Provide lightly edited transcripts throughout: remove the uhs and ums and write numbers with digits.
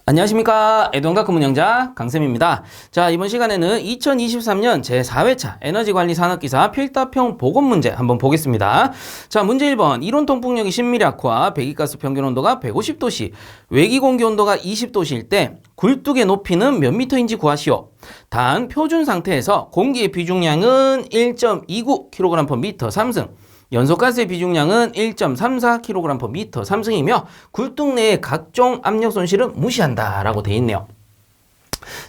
안녕하십니까. 애동가크 운영자 강쌤입니다. 자, 이번 시간에는 2023년 제4회차 에너지관리 산업기사 필답형 보건 문제 한번 보겠습니다. 자, 문제 1번. 이론 통풍력이 10mm 악화, 배기가스 평균 온도가 150도씨, 외기 공기 온도가 20도씨일 때 굴뚝의 높이는 몇 미터인지 구하시오. 단, 표준 상태에서 공기의 비중량은 1.29kg/m 상승, 연소가스의 비중량은 1.34kg/m 상승이며 굴뚝 내의 각종 압력 손실은 무시한다 라고 돼 있네요.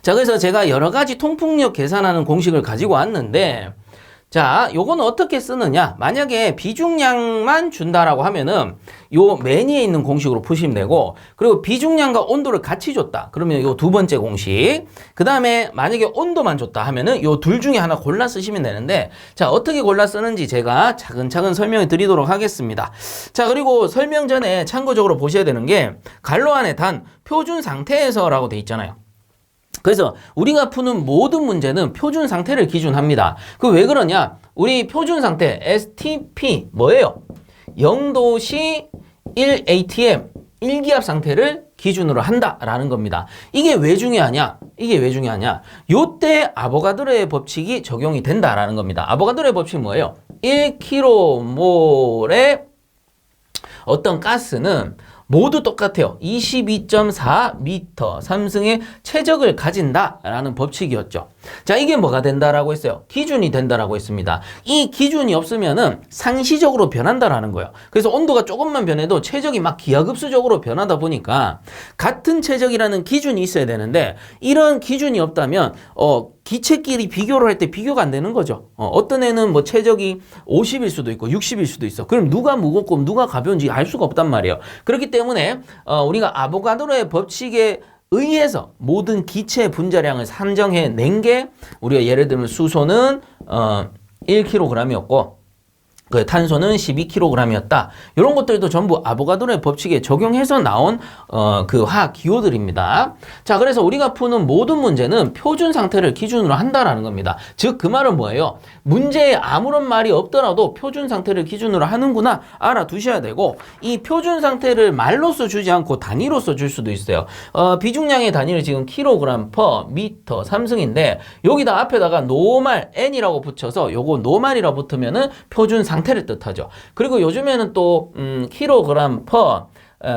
자, 그래서 제가 여러 가지 통풍력 계산하는 공식을 가지고 왔는데, 자, 요거는 어떻게 쓰느냐? 만약에 비중량만 준다라고 하면은 요 맨 위에 있는 공식으로 푸시면 되고, 그리고 비중량과 온도를 같이 줬다. 그러면 요 두 번째 공식. 그 다음에 만약에 온도만 줬다 하면은 요 둘 중에 하나 골라 쓰시면 되는데, 자, 어떻게 골라 쓰는지 제가 차근차근 설명해 드리도록 하겠습니다. 자, 그리고 설명 전에 참고적으로 보셔야 되는 게 괄호 안에 단 표준 상태에서라고 돼 있잖아요. 그래서 우리가 푸는 모든 문제는 표준 상태를 기준합니다. 그 왜 그러냐? 우리 표준 상태 STP 뭐예요? 0도씨 1atm 1기압 상태를 기준으로 한다라는 겁니다. 이게 왜 중요하냐? 요때 아보가드로의 법칙이 적용이 된다라는 겁니다. 아보가드로의 법칙이 뭐예요? 1kmol의 어떤 가스는 모두 똑같아요. 22.4m 삼승의 최적을 가진다라는 법칙이었죠. 자, 이게 뭐가 된다라고 했어요? 기준이 된다라고 했습니다. 이 기준이 없으면은 상시적으로 변한다라는 거예요. 그래서 온도가 조금만 변해도 최적이 막 기하급수적으로 변하다 보니까 같은 최적이라는 기준이 있어야 되는데, 이런 기준이 없다면 기체끼리 비교를 할 때 비교가 안 되는 거죠. 어떤 애는 뭐 최적이 50일 수도 있고 60일 수도 있어. 그럼 누가 무겁고 누가 가벼운지 알 수가 없단 말이에요. 그렇기 때문에 우리가 아보가드로의 법칙에 의해서 모든 기체 분자량을 산정해 낸 게, 우리가 예를 들면 수소는 1kg이었고 그 탄소는 12kg이었다. 이런 것들도 전부 아보가드로의 법칙에 적용해서 나온 그 화학 기호들입니다. 자, 그래서 우리가 푸는 모든 문제는 표준 상태를 기준으로 한다라는 겁니다. 즉, 그 말은 뭐예요? 문제에 아무런 말이 없더라도 표준 상태를 기준으로 하는구나 알아두셔야 되고, 이 표준 상태를 말로써 주지 않고 단위로서 줄 수도 있어요. 비중량의 단위를 지금 kg/m 삼승인데, 여기다 앞에다가 노말 n이라고 붙여서 요거 노말이라 붙으면은 표준 상태를 뜻하죠. 그리고 요즘에는 또 kg/m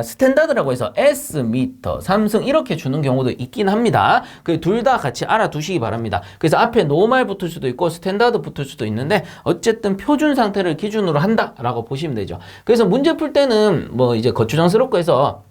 스탠다드라고 해서 S미터, 삼승 이렇게 주는 경우도 있긴 합니다. 그 둘 다 같이 알아두시기 바랍니다. 그래서 앞에 노말 붙을 수도 있고 스탠다드 붙을 수도 있는데, 어쨌든 표준 상태를 기준으로 한다라고 보시면 되죠. 그래서 문제 풀 때는 뭐 이제 거추장스럽고 해서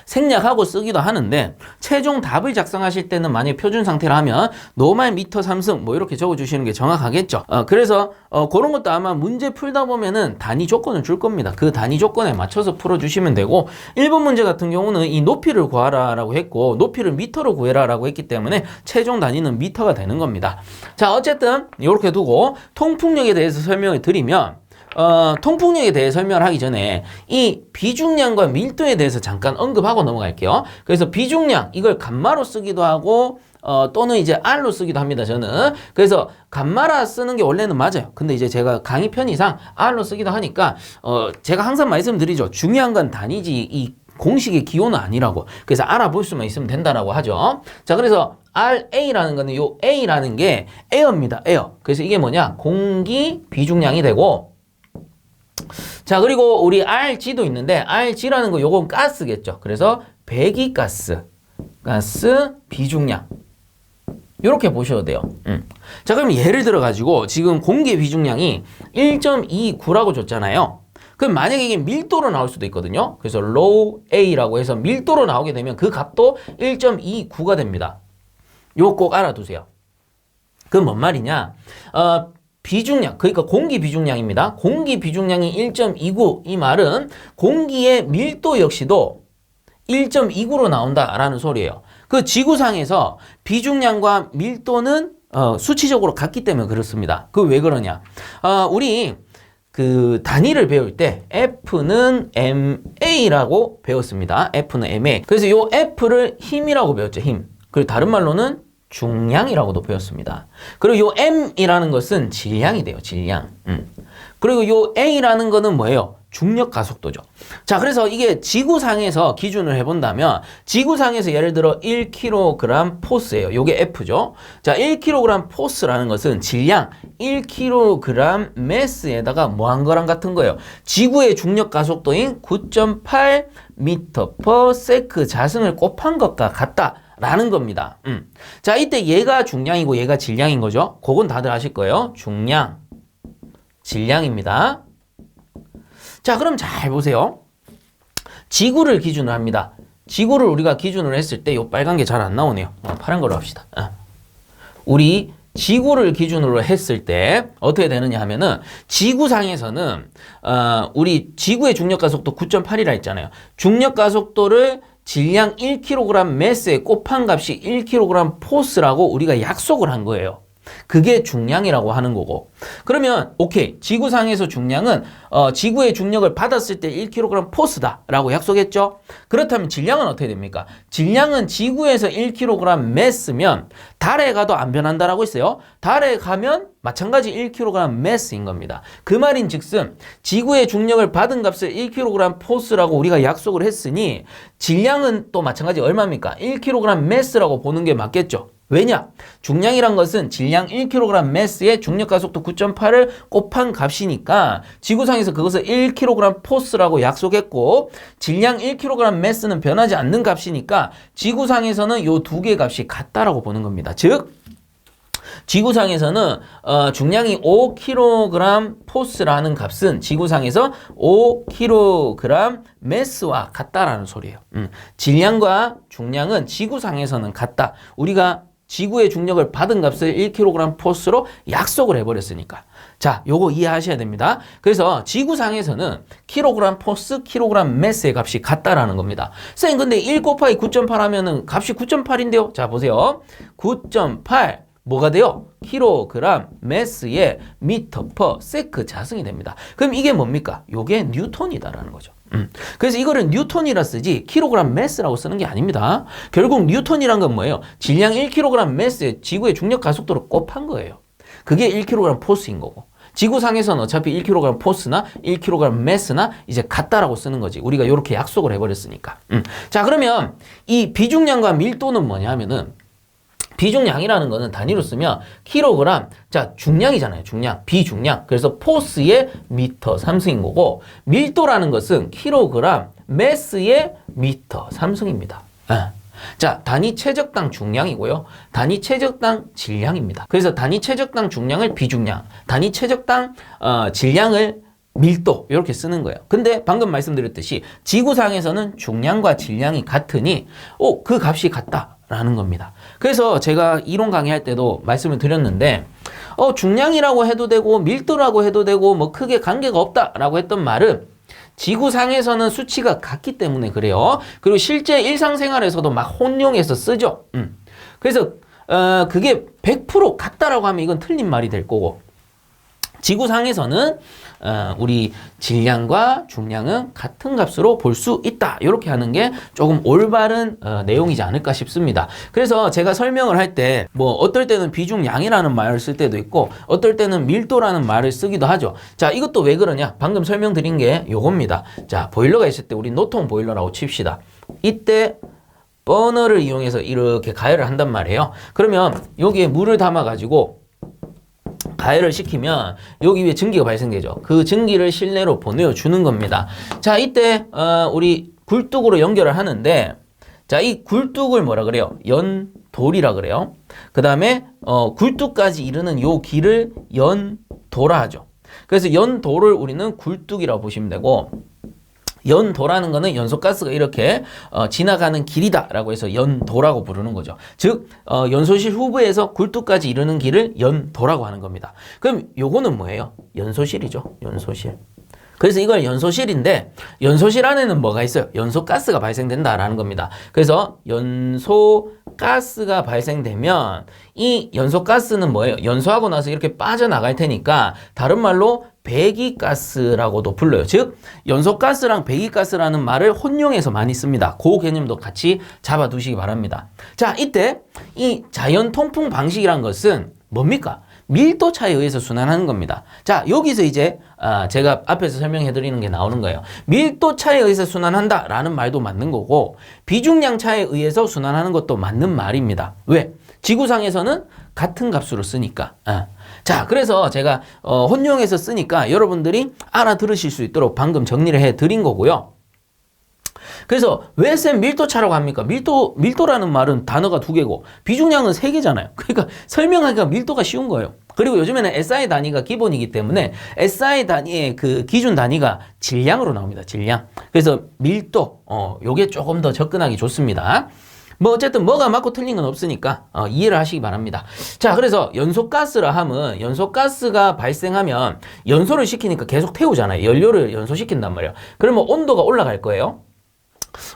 생략하고 쓰기도 하는데, 최종 답을 작성하실 때는 만약에 표준 상태라 하면 노말 미터 삼승 뭐 이렇게 적어주시는 게 정확하겠죠. 그래서 그런 것도 아마 문제 풀다 보면은 단위 조건을 줄 겁니다. 그 단위 조건에 맞춰서 풀어주시면 되고, 1번 문제 같은 경우는 이 높이를 구하라 라고 했고, 높이를 미터로 구해라 라고 했기 때문에 최종 단위는 미터가 되는 겁니다. 자, 어쨌든 이렇게 두고 통풍력에 대해서 설명을 드리면, 통풍력에 대해 설명을 하기 전에 이 비중량과 밀도에 대해서 잠깐 언급하고 넘어갈게요. 그래서 비중량, 이걸 감마로 쓰기도 하고 또는 이제 R로 쓰기도 합니다, 저는. 그래서 감마라 쓰는 게 원래는 맞아요. 근데 이제 제가 강의 편의상 R로 쓰기도 하니까 제가 항상 말씀드리죠. 중요한 건 단위지 이 공식의 기호는 아니라고. 그래서 알아볼 수만 있으면 된다라고 하죠. 자, 그래서 RA라는 거는 요 A라는 게 에어입니다, 에어. 그래서 이게 뭐냐? 공기 비중량이 되고, 자, 그리고 우리 RG도 있는데, RG라는 거 요건 가스겠죠. 그래서 배기가스, 가스 비중량 요렇게 보셔도 돼요. 자, 그럼 예를 들어 가지고 지금 공기 비중량이 1.29라고 줬잖아요. 그럼 만약에 이게 밀도로 나올 수도 있거든요. 그래서 low A라고 해서 밀도로 나오게 되면 그 값도 1.29가 됩니다. 요거 꼭 알아두세요. 그건 뭔 말이냐? 비중량, 그러니까 공기 비중량입니다. 공기 비중량이 1.29, 이 말은 공기의 밀도 역시도 1.29로 나온다라는 소리예요. 그 지구상에서 비중량과 밀도는 수치적으로 같기 때문에 그렇습니다. 그 왜 그러냐? 우리 그 단위를 배울 때 F는 MA라고 배웠습니다. F는 MA. 그래서 요 F를 힘이라고 배웠죠, 힘. 그리고 다른 말로는 중량이라고도 배웠습니다. 그리고 요 M이라는 것은 질량이 돼요, 질량. 그리고 요 A라는 거는 뭐예요? 중력 가속도죠. 자, 그래서 이게 지구상에서 기준을 해본다면 지구상에서 예를 들어 1kg 포스예요. 요게 F죠. 자, 1kg 포스라는 것은 질량 1kg 매스에다가 뭐한 거랑 같은 거예요. 지구의 중력 가속도인 9.8m/s 자승을 곱한 것과 같다. 라는 겁니다. 자, 이때 얘가 중량이고 얘가 질량인 거죠. 그건 다들 아실 거예요. 중량, 질량입니다. 자, 그럼 잘 보세요. 지구를 기준으로 합니다. 지구를 우리가 기준으로 했을 때 요 빨간 게 잘 안 나오네요. 파란 걸로 합시다. 우리 지구를 기준으로 했을 때 어떻게 되느냐 하면은 지구상에서는 우리 지구의 중력 가속도 9.8이라 했잖아요. 중력 가속도를 질량 1kg 매스에 곱한 값이 1kg 포스라고 우리가 약속을 한 거예요. 그게 중량이라고 하는 거고. 그러면 오케이, 지구상에서 중량은 지구의 중력을 받았을 때 1kg 포스다 라고 약속했죠. 그렇다면 질량은 어떻게 됩니까? 질량은 지구에서 1kg 매스면 달에 가도 안 변한다라고 했어요. 달에 가면 마찬가지 1kg 매스인 겁니다. 그 말인 즉슨 지구의 중력을 받은 값을 1kg 포스라고 우리가 약속을 했으니 질량은 또 마찬가지 얼마입니까? 1kg 매스라고 보는 게 맞겠죠. 왜냐? 중량이란 것은 질량 1kg 매스에 중력 가속도 9.8을 곱한 값이니까 지구상에서 그것을 1kg 포스라고 약속했고 질량 1kg 매스는 변하지 않는 값이니까 지구상에서는 요 두 개의 값이 같다라고 보는 겁니다. 즉 지구상에서는 중량이 5kg 포스라는 값은 지구상에서 5kg 매스와 같다라는 소리예요. 질량과 중량은 지구상에서는 같다. 우리가 지구의 중력을 받은 값을 1kg 포스로 약속을 해버렸으니까. 자, 요거 이해하셔야 됩니다. 그래서 지구상에서는 kg 포스, kg 매스의 값이 같다라는 겁니다. 선생님, 근데 1 곱하기 9.8 하면은 값이 9.8인데요. 자, 보세요. 9.8 뭐가 돼요? kg 매스에 m/s 자승이 됩니다. 그럼 이게 뭡니까? 요게 뉴턴이다라는 거죠. 그래서 이거를 뉴턴이라 쓰지 kg 매스라고 쓰는 게 아닙니다. 결국 뉴턴이란 건 뭐예요? 질량 1kg 매스에 지구의 중력 가속도를 곱한 거예요. 그게 1kg 포스인 거고. 지구상에서는 어차피 1kg 포스나 1kg 매스나 이제 같다라고 쓰는 거지. 우리가 이렇게 약속을 해버렸으니까. 자, 그러면 이 비중량과 밀도는 뭐냐면은 비중량이라는 거는 단위로 쓰면 킬로그램, 자, 중량이잖아요. 중량, 비중량. 그래서 포스의 미터 삼승인 거고, 밀도라는 것은 킬로그램 매스의 미터 삼승입니다. 자, 단위 최적당 중량이고요. 단위 최적당 질량입니다. 그래서 단위 최적당 중량을 비중량, 단위 최적당 질량을 밀도 이렇게 쓰는 거예요. 근데 방금 말씀드렸듯이 지구상에서는 중량과 질량이 같으니 그 값이 같다라는 겁니다. 그래서 제가 이론 강의할 때도 말씀을 드렸는데 중량이라고 해도 되고 밀도라고 해도 되고 뭐 크게 관계가 없다라고 했던 말은 지구상에서는 수치가 같기 때문에 그래요. 그리고 실제 일상생활에서도 막 혼용해서 쓰죠. 그래서 그게 100% 같다라고 하면 이건 틀린 말이 될 거고, 지구상에서는 우리 질량과 중량은 같은 값으로 볼 수 있다. 이렇게 하는 게 조금 올바른 내용이지 않을까 싶습니다. 그래서 제가 설명을 할 때 뭐 어떨 때는 비중량이라는 말을 쓸 때도 있고 어떨 때는 밀도라는 말을 쓰기도 하죠. 자, 이것도 왜 그러냐? 방금 설명드린 게 요겁니다. 자, 보일러가 있을 때 우리 노통 보일러라고 칩시다. 이때 버너를 이용해서 이렇게 가열을 한단 말이에요. 그러면 여기에 물을 담아가지고 가열을 시키면 여기 위에 전기가 발생되죠. 그 전기를 실내로 보내주는 겁니다. 자, 이때 우리 굴뚝으로 연결을 하는데, 자, 이 굴뚝을 뭐라 그래요? 연돌이라 그래요. 그 다음에 굴뚝까지 이르는 요 길을 연도라 하죠. 그래서 연도를 우리는 굴뚝이라고 보시면 되고, 연도라는 거는 연소가스가 이렇게 지나가는 길이다라고 해서 연도라고 부르는 거죠. 즉 연소실 후부에서 굴뚝까지 이르는 길을 연도라고 하는 겁니다. 그럼 요거는 뭐예요? 연소실이죠. 연소실. 그래서 이걸 연소실인데 연소실 안에는 뭐가 있어요? 연소가스가 발생된다라는 겁니다. 그래서 연소가스가 발생되면 이 연소가스는 뭐예요? 연소하고 나서 이렇게 빠져나갈 테니까 다른 말로 배기가스라고도 불러요. 즉 연소가스랑 배기가스라는 말을 혼용해서 많이 씁니다. 그 개념도 같이 잡아두시기 바랍니다. 자, 이때 이 자연 통풍 방식이란 것은 뭡니까? 밀도 차에 의해서 순환하는 겁니다. 자, 여기서 이제 제가 앞에서 설명해 드리는 게 나오는 거예요. 밀도 차에 의해서 순환한다 라는 말도 맞는 거고 비중량 차에 의해서 순환하는 것도 맞는 말입니다. 왜? 지구상에서는 같은 값으로 쓰니까. 자, 그래서 제가 혼용해서 쓰니까 여러분들이 알아들으실 수 있도록 방금 정리를 해 드린 거고요. 그래서 왜 쌤 밀도차라고 합니까? 밀도라는 말은 단어가 2개고 비중량은 3개잖아요. 그러니까 설명하기가 밀도가 쉬운 거예요. 그리고 요즘에는 SI 단위가 기본이기 때문에 SI 단위의 그 기준 단위가 질량으로 나옵니다. 질량. 그래서 밀도, 요게 조금 더 접근하기 좋습니다. 뭐 어쨌든 뭐가 맞고 틀린 건 없으니까 이해를 하시기 바랍니다. 자, 그래서 연소가스라 함은 연소가스가 발생하면 연소를 시키니까 계속 태우잖아요. 연료를 연소시킨단 말이에요. 그러면 온도가 올라갈 거예요.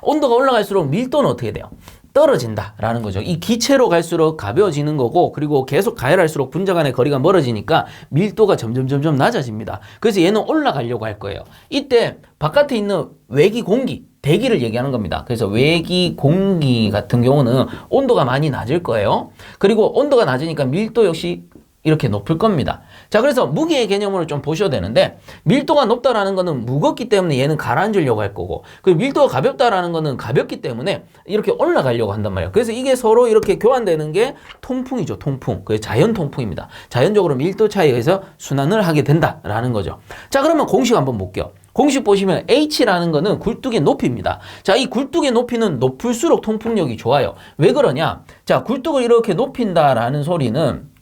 온도가 올라갈수록 밀도는 어떻게 돼요? 떨어진다라는 거죠. 이 기체로 갈수록 가벼워지는 거고 그리고 계속 가열할수록 분자 간의 거리가 멀어지니까 밀도가 점점 낮아집니다. 그래서 얘는 올라가려고 할 거예요. 이때 바깥에 있는 외기 공기, 대기를 얘기하는 겁니다. 그래서 외기 공기 같은 경우는 온도가 많이 낮을 거예요. 그리고 온도가 낮으니까 밀도 역시 이렇게 높을 겁니다. 자, 그래서 무게의 개념으로 좀 보셔야 되는데 밀도가 높다라는 거는 무겁기 때문에 얘는 가라앉으려고 할 거고 그리고 밀도가 가볍다라는 거는 가볍기 때문에 이렇게 올라가려고 한단 말이에요. 그래서 이게 서로 이렇게 교환되는 게 통풍이죠. 통풍. 그게 자연 통풍입니다. 자연적으로 밀도 차이에 의해서 순환을 하게 된다라는 거죠. 자, 그러면 공식 한번 볼게요. 공식 보시면 H라는 거는 굴뚝의 높이입니다. 자, 이 굴뚝의 높이는 높을수록 통풍력이 좋아요. 왜 그러냐? 자, 굴뚝을 이렇게 높인다라는 소리는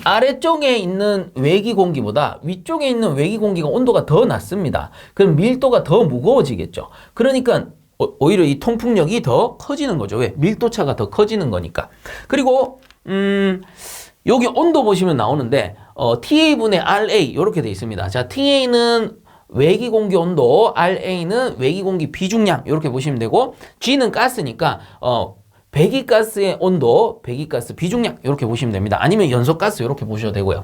아래쪽에 있는 외기 공기보다 위쪽에 있는 외기 공기가 온도가 더 낮습니다. 그럼 밀도가 더 무거워지겠죠. 그러니까 오히려 이 통풍력이 더 커지는 거죠. 왜? 밀도차가 더 커지는 거니까. 그리고 여기 온도 보시면 나오는데 TA분의 RA 이렇게 돼 있습니다. 자, TA는 외기 공기 온도, RA는 외기 공기 비중량 이렇게 보시면 되고 G는 가스니까 배기가스의 온도, 배기가스 비중량 이렇게 보시면 됩니다. 아니면 연소가스 이렇게 보셔도 되고요.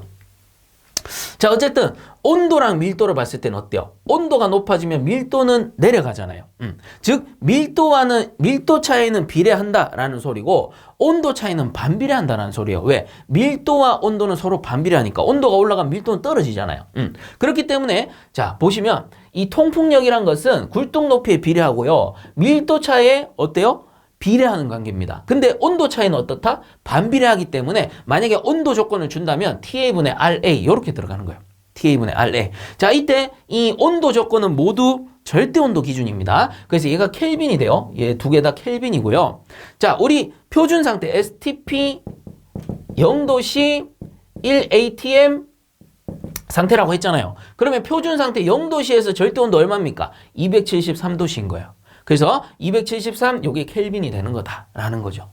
자, 어쨌든 온도랑 밀도를 봤을 때는 어때요? 온도가 높아지면 밀도는 내려가잖아요. 즉 밀도 차이는 비례한다라는 소리고 온도 차이는 반비례한다는 소리예요. 왜? 밀도와 온도는 서로 반비례하니까 온도가 올라가면 밀도는 떨어지잖아요. 그렇기 때문에 자, 보시면 이 통풍력이란 것은 굴뚝 높이에 비례하고요. 밀도 차이에 어때요? 비례하는 관계입니다. 근데 온도 차이는 어떻다? 반비례하기 때문에 만약에 온도 조건을 준다면 TA분의 RA 이렇게 들어가는 거예요. TA분의 RA. 자, 이때 이 온도 조건은 모두 절대 온도 기준입니다. 그래서 얘가 켈빈이 돼요. 얘 두 개 다 켈빈이고요. 자, 우리 표준 상태 STP 0도씨 1atm 상태라고 했잖아요. 그러면 표준 상태 0도씨에서 절대 온도 얼마입니까? 273도씨인 거예요. 그래서 273 요게 켈빈이 되는 거다라는 거죠.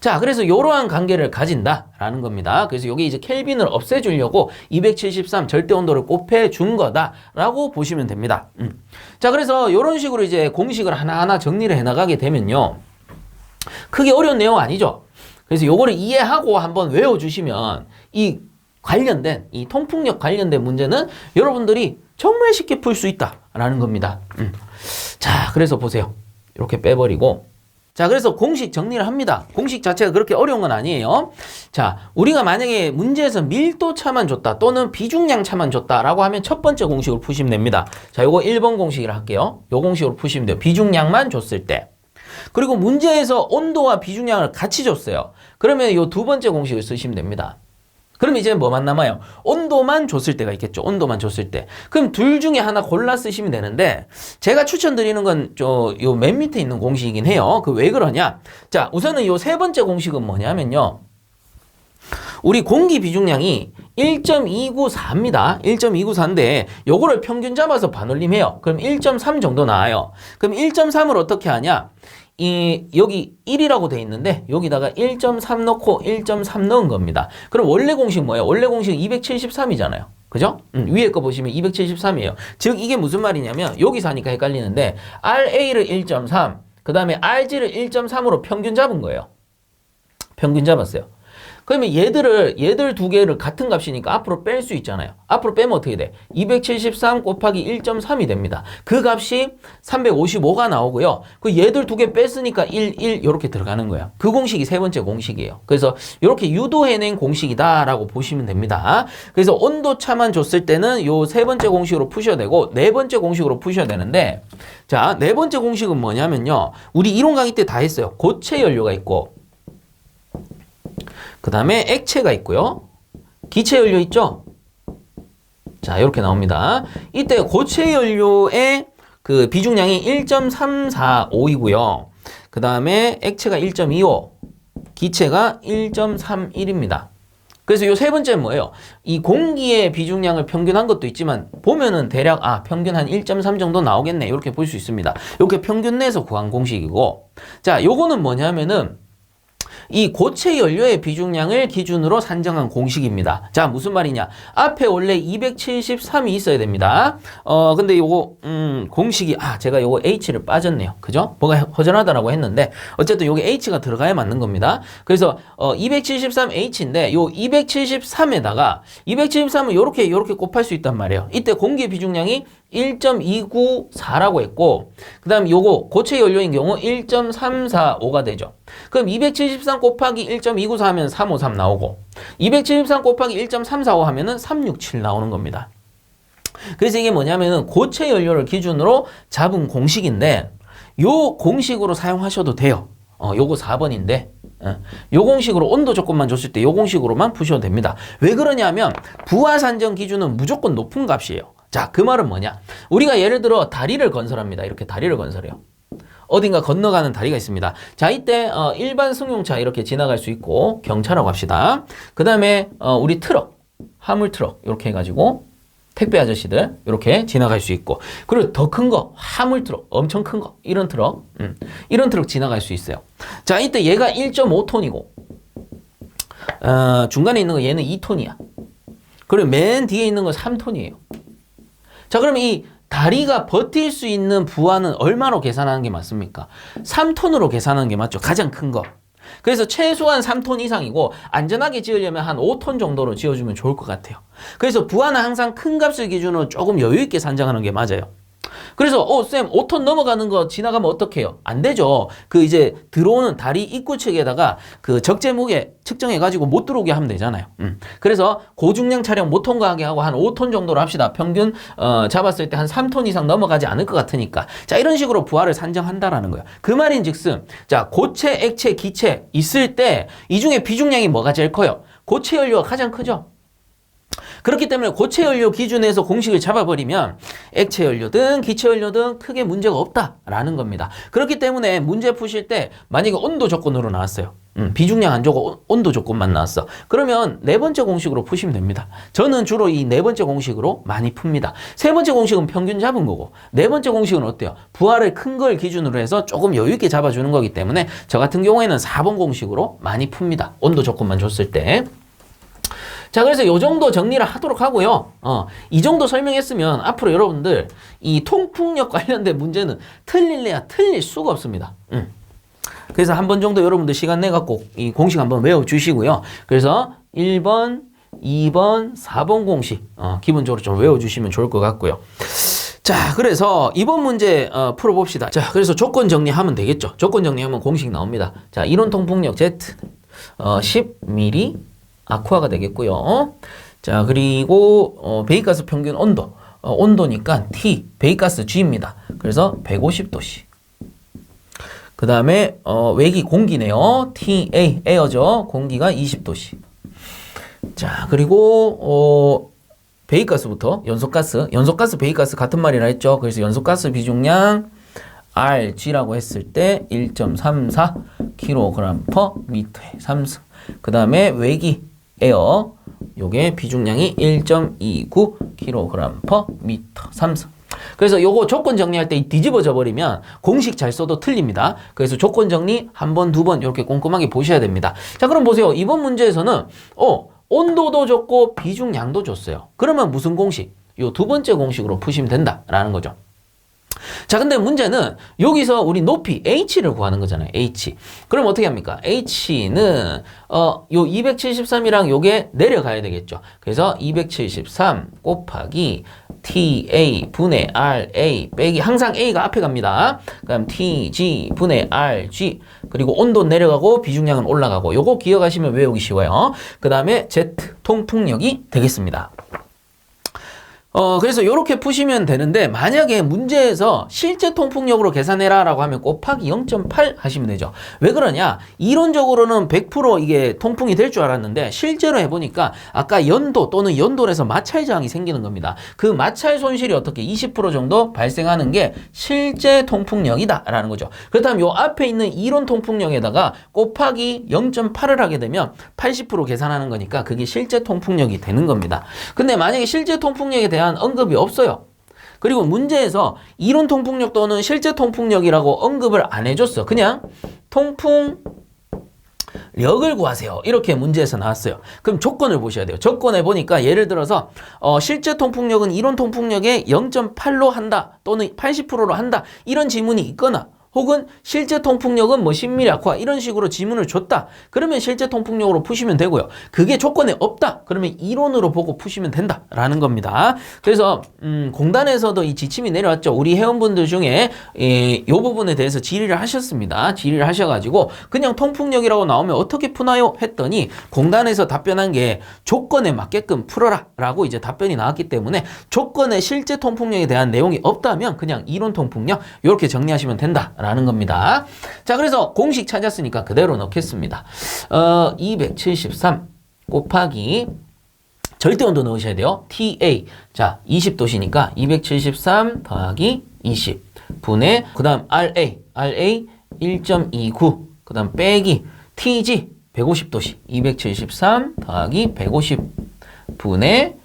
자, 그래서 이러한 관계를 가진다라는 겁니다. 그래서 요게 이제 켈빈을 없애주려고 273 절대 온도를 곱해준 거다라고 보시면 됩니다. 자, 그래서 이런 식으로 이제 공식을 하나하나 정리를 해나가게 되면요, 크게 어려운 내용 아니죠. 그래서 요거를 이해하고 한번 외워주시면 이 관련된 이 통풍력 관련된 문제는 여러분들이 정말 쉽게 풀 수 있다라는 겁니다. 자, 그래서 보세요. 이렇게 빼버리고. 자, 그래서 공식 정리를 합니다. 공식 자체가 그렇게 어려운 건 아니에요. 자, 우리가 만약에 문제에서 밀도 차만 줬다 또는 비중량 차만 줬다라고 하면 첫 번째 공식으로 푸시면 됩니다. 자, 요거 1번 공식이라 할게요. 요 공식으로 푸시면 돼요. 비중량만 줬을 때. 그리고 문제에서 온도와 비중량을 같이 줬어요. 그러면 요 두 번째 공식을 쓰시면 됩니다. 그럼 이제 뭐만 남아요? 온도만 줬을 때가 있겠죠. 온도만 줬을 때. 그럼 둘 중에 하나 골라 쓰시면 되는데 제가 추천드리는 건 요 맨 밑에 있는 공식이긴 해요. 그 왜 그러냐? 자, 우선은 요 세 번째 공식은 뭐냐면요. 우리 공기 비중량이 1.294입니다. 1.294인데 요거를 평균 잡아서 반올림해요. 그럼 1.3 정도 나와요. 그럼 1.3을 어떻게 하냐? 여기 1이라고 돼 있는데 여기다가 1.3 넣고 1.3 넣은 겁니다. 그럼 원래 공식 뭐예요? 원래 공식 273이잖아요. 그죠? 위에 거 보시면 273이에요. 즉 이게 무슨 말이냐면 여기서 하니까 헷갈리는데 RA를 1.3, 그 다음에 RG를 1.3으로 평균 잡은 거예요. 평균 잡았어요. 그러면 얘들 두 개를 같은 값이니까 앞으로 뺄 수 있잖아요. 앞으로 빼면 어떻게 돼? 273 곱하기 1.3이 됩니다. 그 값이 355가 나오고요. 그 얘들 두 개 뺐으니까 1, 1 이렇게 들어가는 거예요. 그 공식이 세 번째 공식이에요. 그래서 이렇게 유도해낸 공식이다라고 보시면 됩니다. 그래서 온도차만 줬을 때는 요 세 번째 공식으로 푸셔야 되고 네 번째 공식으로 푸셔야 되는데 자, 네 번째 공식은 뭐냐면요. 우리 이론 강의 때 다 했어요. 고체 연료가 있고 그 다음에 액체가 있고요. 기체 연료 있죠? 자, 이렇게 나옵니다. 이때 고체 연료의 그 비중량이 1.345이고요. 그 다음에 액체가 1.25, 기체가 1.31입니다. 그래서 요 세 번째는 뭐예요? 이 공기의 비중량을 평균한 것도 있지만 보면은 대략 평균 한 1.3 정도 나오겠네. 이렇게 볼 수 있습니다. 이렇게 평균 내서 구한 공식이고 자, 요거는 뭐냐면은 이 고체 연료의 비중량을 기준으로 산정한 공식입니다. 자, 무슨 말이냐? 앞에 원래 273이 있어야 됩니다. 근데 요거 공식이 제가 요거 H를 빠졌네요. 그죠? 뭐가 허전하다라고 했는데 어쨌든 요게 H가 들어가야 맞는 겁니다. 그래서 273H인데 요 273에다가 273을 요렇게 곱할 수 있단 말이에요. 이때 공기의 비중량이 1.294라고 했고 그다음 요거 고체 연료인 경우 1.345가 되죠. 그럼 273 곱하기 1.294 하면 353 나오고 273 곱하기 1.345 하면은 367 나오는 겁니다. 그래서 이게 뭐냐면은 고체 연료를 기준으로 잡은 공식인데 요 공식으로 사용하셔도 돼요. 요거 4번인데 요 공식으로 온도 조건만 줬을 때 요 공식으로만 푸셔도 됩니다. 왜 그러냐면 부하 산정 기준은 무조건 높은 값이에요. 자, 그 말은 뭐냐? 우리가 예를 들어 다리를 건설합니다. 이렇게 다리를 건설해요. 어딘가 건너가는 다리가 있습니다. 자, 이때 일반 승용차 이렇게 지나갈 수 있고 경차라고 합시다. 그 다음에 우리 트럭, 화물 트럭 이렇게 해가지고 택배 아저씨들 이렇게 지나갈 수 있고 그리고 더 큰 거 화물 트럭 엄청 큰 거 이런 트럭 지나갈 수 있어요. 자, 이때 얘가 1.5톤이고 중간에 있는 거 얘는 2톤이야. 그리고 맨 뒤에 있는 거 3톤이에요. 자, 그럼 이 다리가 버틸 수 있는 부하는 얼마로 계산하는 게 맞습니까? 3톤으로 계산하는 게 맞죠. 가장 큰 거. 그래서 최소한 3톤 이상이고 안전하게 지으려면 한 5톤 정도로 지어주면 좋을 것 같아요. 그래서 부하는 항상 큰 값을 기준으로 조금 여유 있게 산정하는 게 맞아요. 그래서 쌤 5톤 넘어가는 거 지나가면 어떡해요? 안 되죠. 그 이제 들어오는 다리 입구 측에다가 그 적재 무게 측정해가지고 못 들어오게 하면 되잖아요. 그래서 고중량 차량 못 통과하게 하고 한 5톤 정도로 합시다. 평균 잡았을 때 한 3톤 이상 넘어가지 않을 것 같으니까 자, 이런 식으로 부하를 산정한다라는 거예요. 그 말인즉슨 자, 고체, 액체, 기체 있을 때 이 중에 비중량이 뭐가 제일 커요? 고체 연료가 가장 크죠. 그렇기 때문에 고체 연료 기준에서 공식을 잡아버리면 액체 연료든 기체 연료든 크게 문제가 없다라는 겁니다. 그렇기 때문에 문제 푸실 때 만약에 온도 조건으로 나왔어요. 비중량 안 주고 온도 조건만 나왔어. 그러면 네 번째 공식으로 푸시면 됩니다. 저는 주로 이 네 번째 공식으로 많이 풉니다. 세 번째 공식은 평균 잡은 거고 네 번째 공식은 어때요? 부하를 큰 걸 기준으로 해서 조금 여유 있게 잡아주는 거기 때문에 저 같은 경우에는 4번 공식으로 많이 풉니다. 온도 조건만 줬을 때. 자, 그래서 요 정도 정리를 하도록 하고요. 이 정도 설명했으면 앞으로 여러분들 이 통풍력 관련된 문제는 틀릴래야 틀릴 수가 없습니다. 그래서 한 번 정도 여러분들 시간 내갖고 이 공식 한번 외워주시고요. 그래서 1번, 2번, 4번 공식 기본적으로 좀 외워주시면 좋을 것 같고요. 자, 그래서 이번 문제 풀어봅시다. 자, 그래서 조건 정리하면 되겠죠. 조건 정리하면 공식 나옵니다. 자, 이론 통풍력 Z 10ml 아쿠아가 되겠고요. 자, 그리고 배기가스 평균 온도 온도니까 T 배기가스 G입니다. 그래서 150도씨. 그 다음에 외기 공기네요. TA 에어죠. 공기가 20도씨. 자, 그리고 배기가스부터 연소가스 배기가스 같은 말이라 했죠. 그래서 연소가스 비중량 RG라고 했을 때 1.34 kg/m에 3승. 그 다음에 외기 에어 요게 비중량이 1.29 kg/m 3승. 그래서 요거 조건 정리할 때 뒤집어져 버리면 공식 잘 써도 틀립니다. 그래서 조건 정리 한 번, 두 번 이렇게 꼼꼼하게 보셔야 됩니다. 자, 그럼 보세요. 이번 문제에서는 온도도 줬고 비중량도 줬어요. 그러면 무슨 공식? 요 두 번째 공식으로 푸시면 된다라는 거죠. 자, 근데 문제는 여기서 우리 높이 h를 구하는 거잖아요. h. 그럼 어떻게 합니까? h는 요 273이랑 요게 내려가야 되겠죠. 그래서 273 곱하기 ta 분의 ra 빼기 항상 a가 앞에 갑니다. 그럼 tg 분의 rg 그리고 온도 내려가고 비중량은 올라가고 요거 기억하시면 외우기 쉬워요. 그 다음에 z 통풍력이 되겠습니다. 그래서 이렇게 푸시면 되는데 만약에 문제에서 실제 통풍력으로 계산해라 라고 하면 곱하기 0.8 하시면 되죠. 왜 그러냐? 이론적으로는 100% 이게 통풍이 될 줄 알았는데 실제로 해보니까 아까 연도 또는 연돌에서 마찰 저항이 생기는 겁니다. 그 마찰 손실이 어떻게 20% 정도 발생하는 게 실제 통풍력이다 라는 거죠. 그렇다면 요 앞에 있는 이론 통풍력에다가 곱하기 0.8을 하게 되면 80% 계산하는 거니까 그게 실제 통풍력이 되는 겁니다. 근데 만약에 실제 통풍력에 대한 언급이 없어요. 그리고 문제에서 이론 통풍력 또는 실제 통풍력이라고 언급을 안 해줬어. 그냥 통풍력을 구하세요. 이렇게 문제에서 나왔어요. 그럼 조건을 보셔야 돼요. 조건에 보니까 예를 들어서 실제 통풍력은 이론 통풍력의 0.8로 한다 또는 80%로 한다 이런 지문이 있거나 혹은 실제 통풍력은 뭐 10mm 아쿠아 이런 식으로 지문을 줬다. 그러면 실제 통풍력으로 푸시면 되고요. 그게 조건에 없다. 그러면 이론으로 보고 푸시면 된다라는 겁니다. 그래서 공단에서도 이 지침이 내려왔죠. 우리 회원분들 중에 이 부분에 대해서 질의를 하셨습니다. 질의를 하셔가지고 그냥 통풍력이라고 나오면 어떻게 푸나요? 했더니 공단에서 답변한 게 조건에 맞게끔 풀어라 라고 이제 답변이 나왔기 때문에 조건에 실제 통풍력에 대한 내용이 없다면 그냥 이론 통풍력 이렇게 정리하시면 된다. 라는 겁니다. 자, 그래서 공식 찾았으니까 그대로 넣겠습니다. 273 곱하기 절대 온도 넣으셔야 돼요. TA. 자, 20도시니까 273 더하기 20 분의 그다음 RA 1.29 그다음 빼기 TG 150도씨 273 더하기 150 분의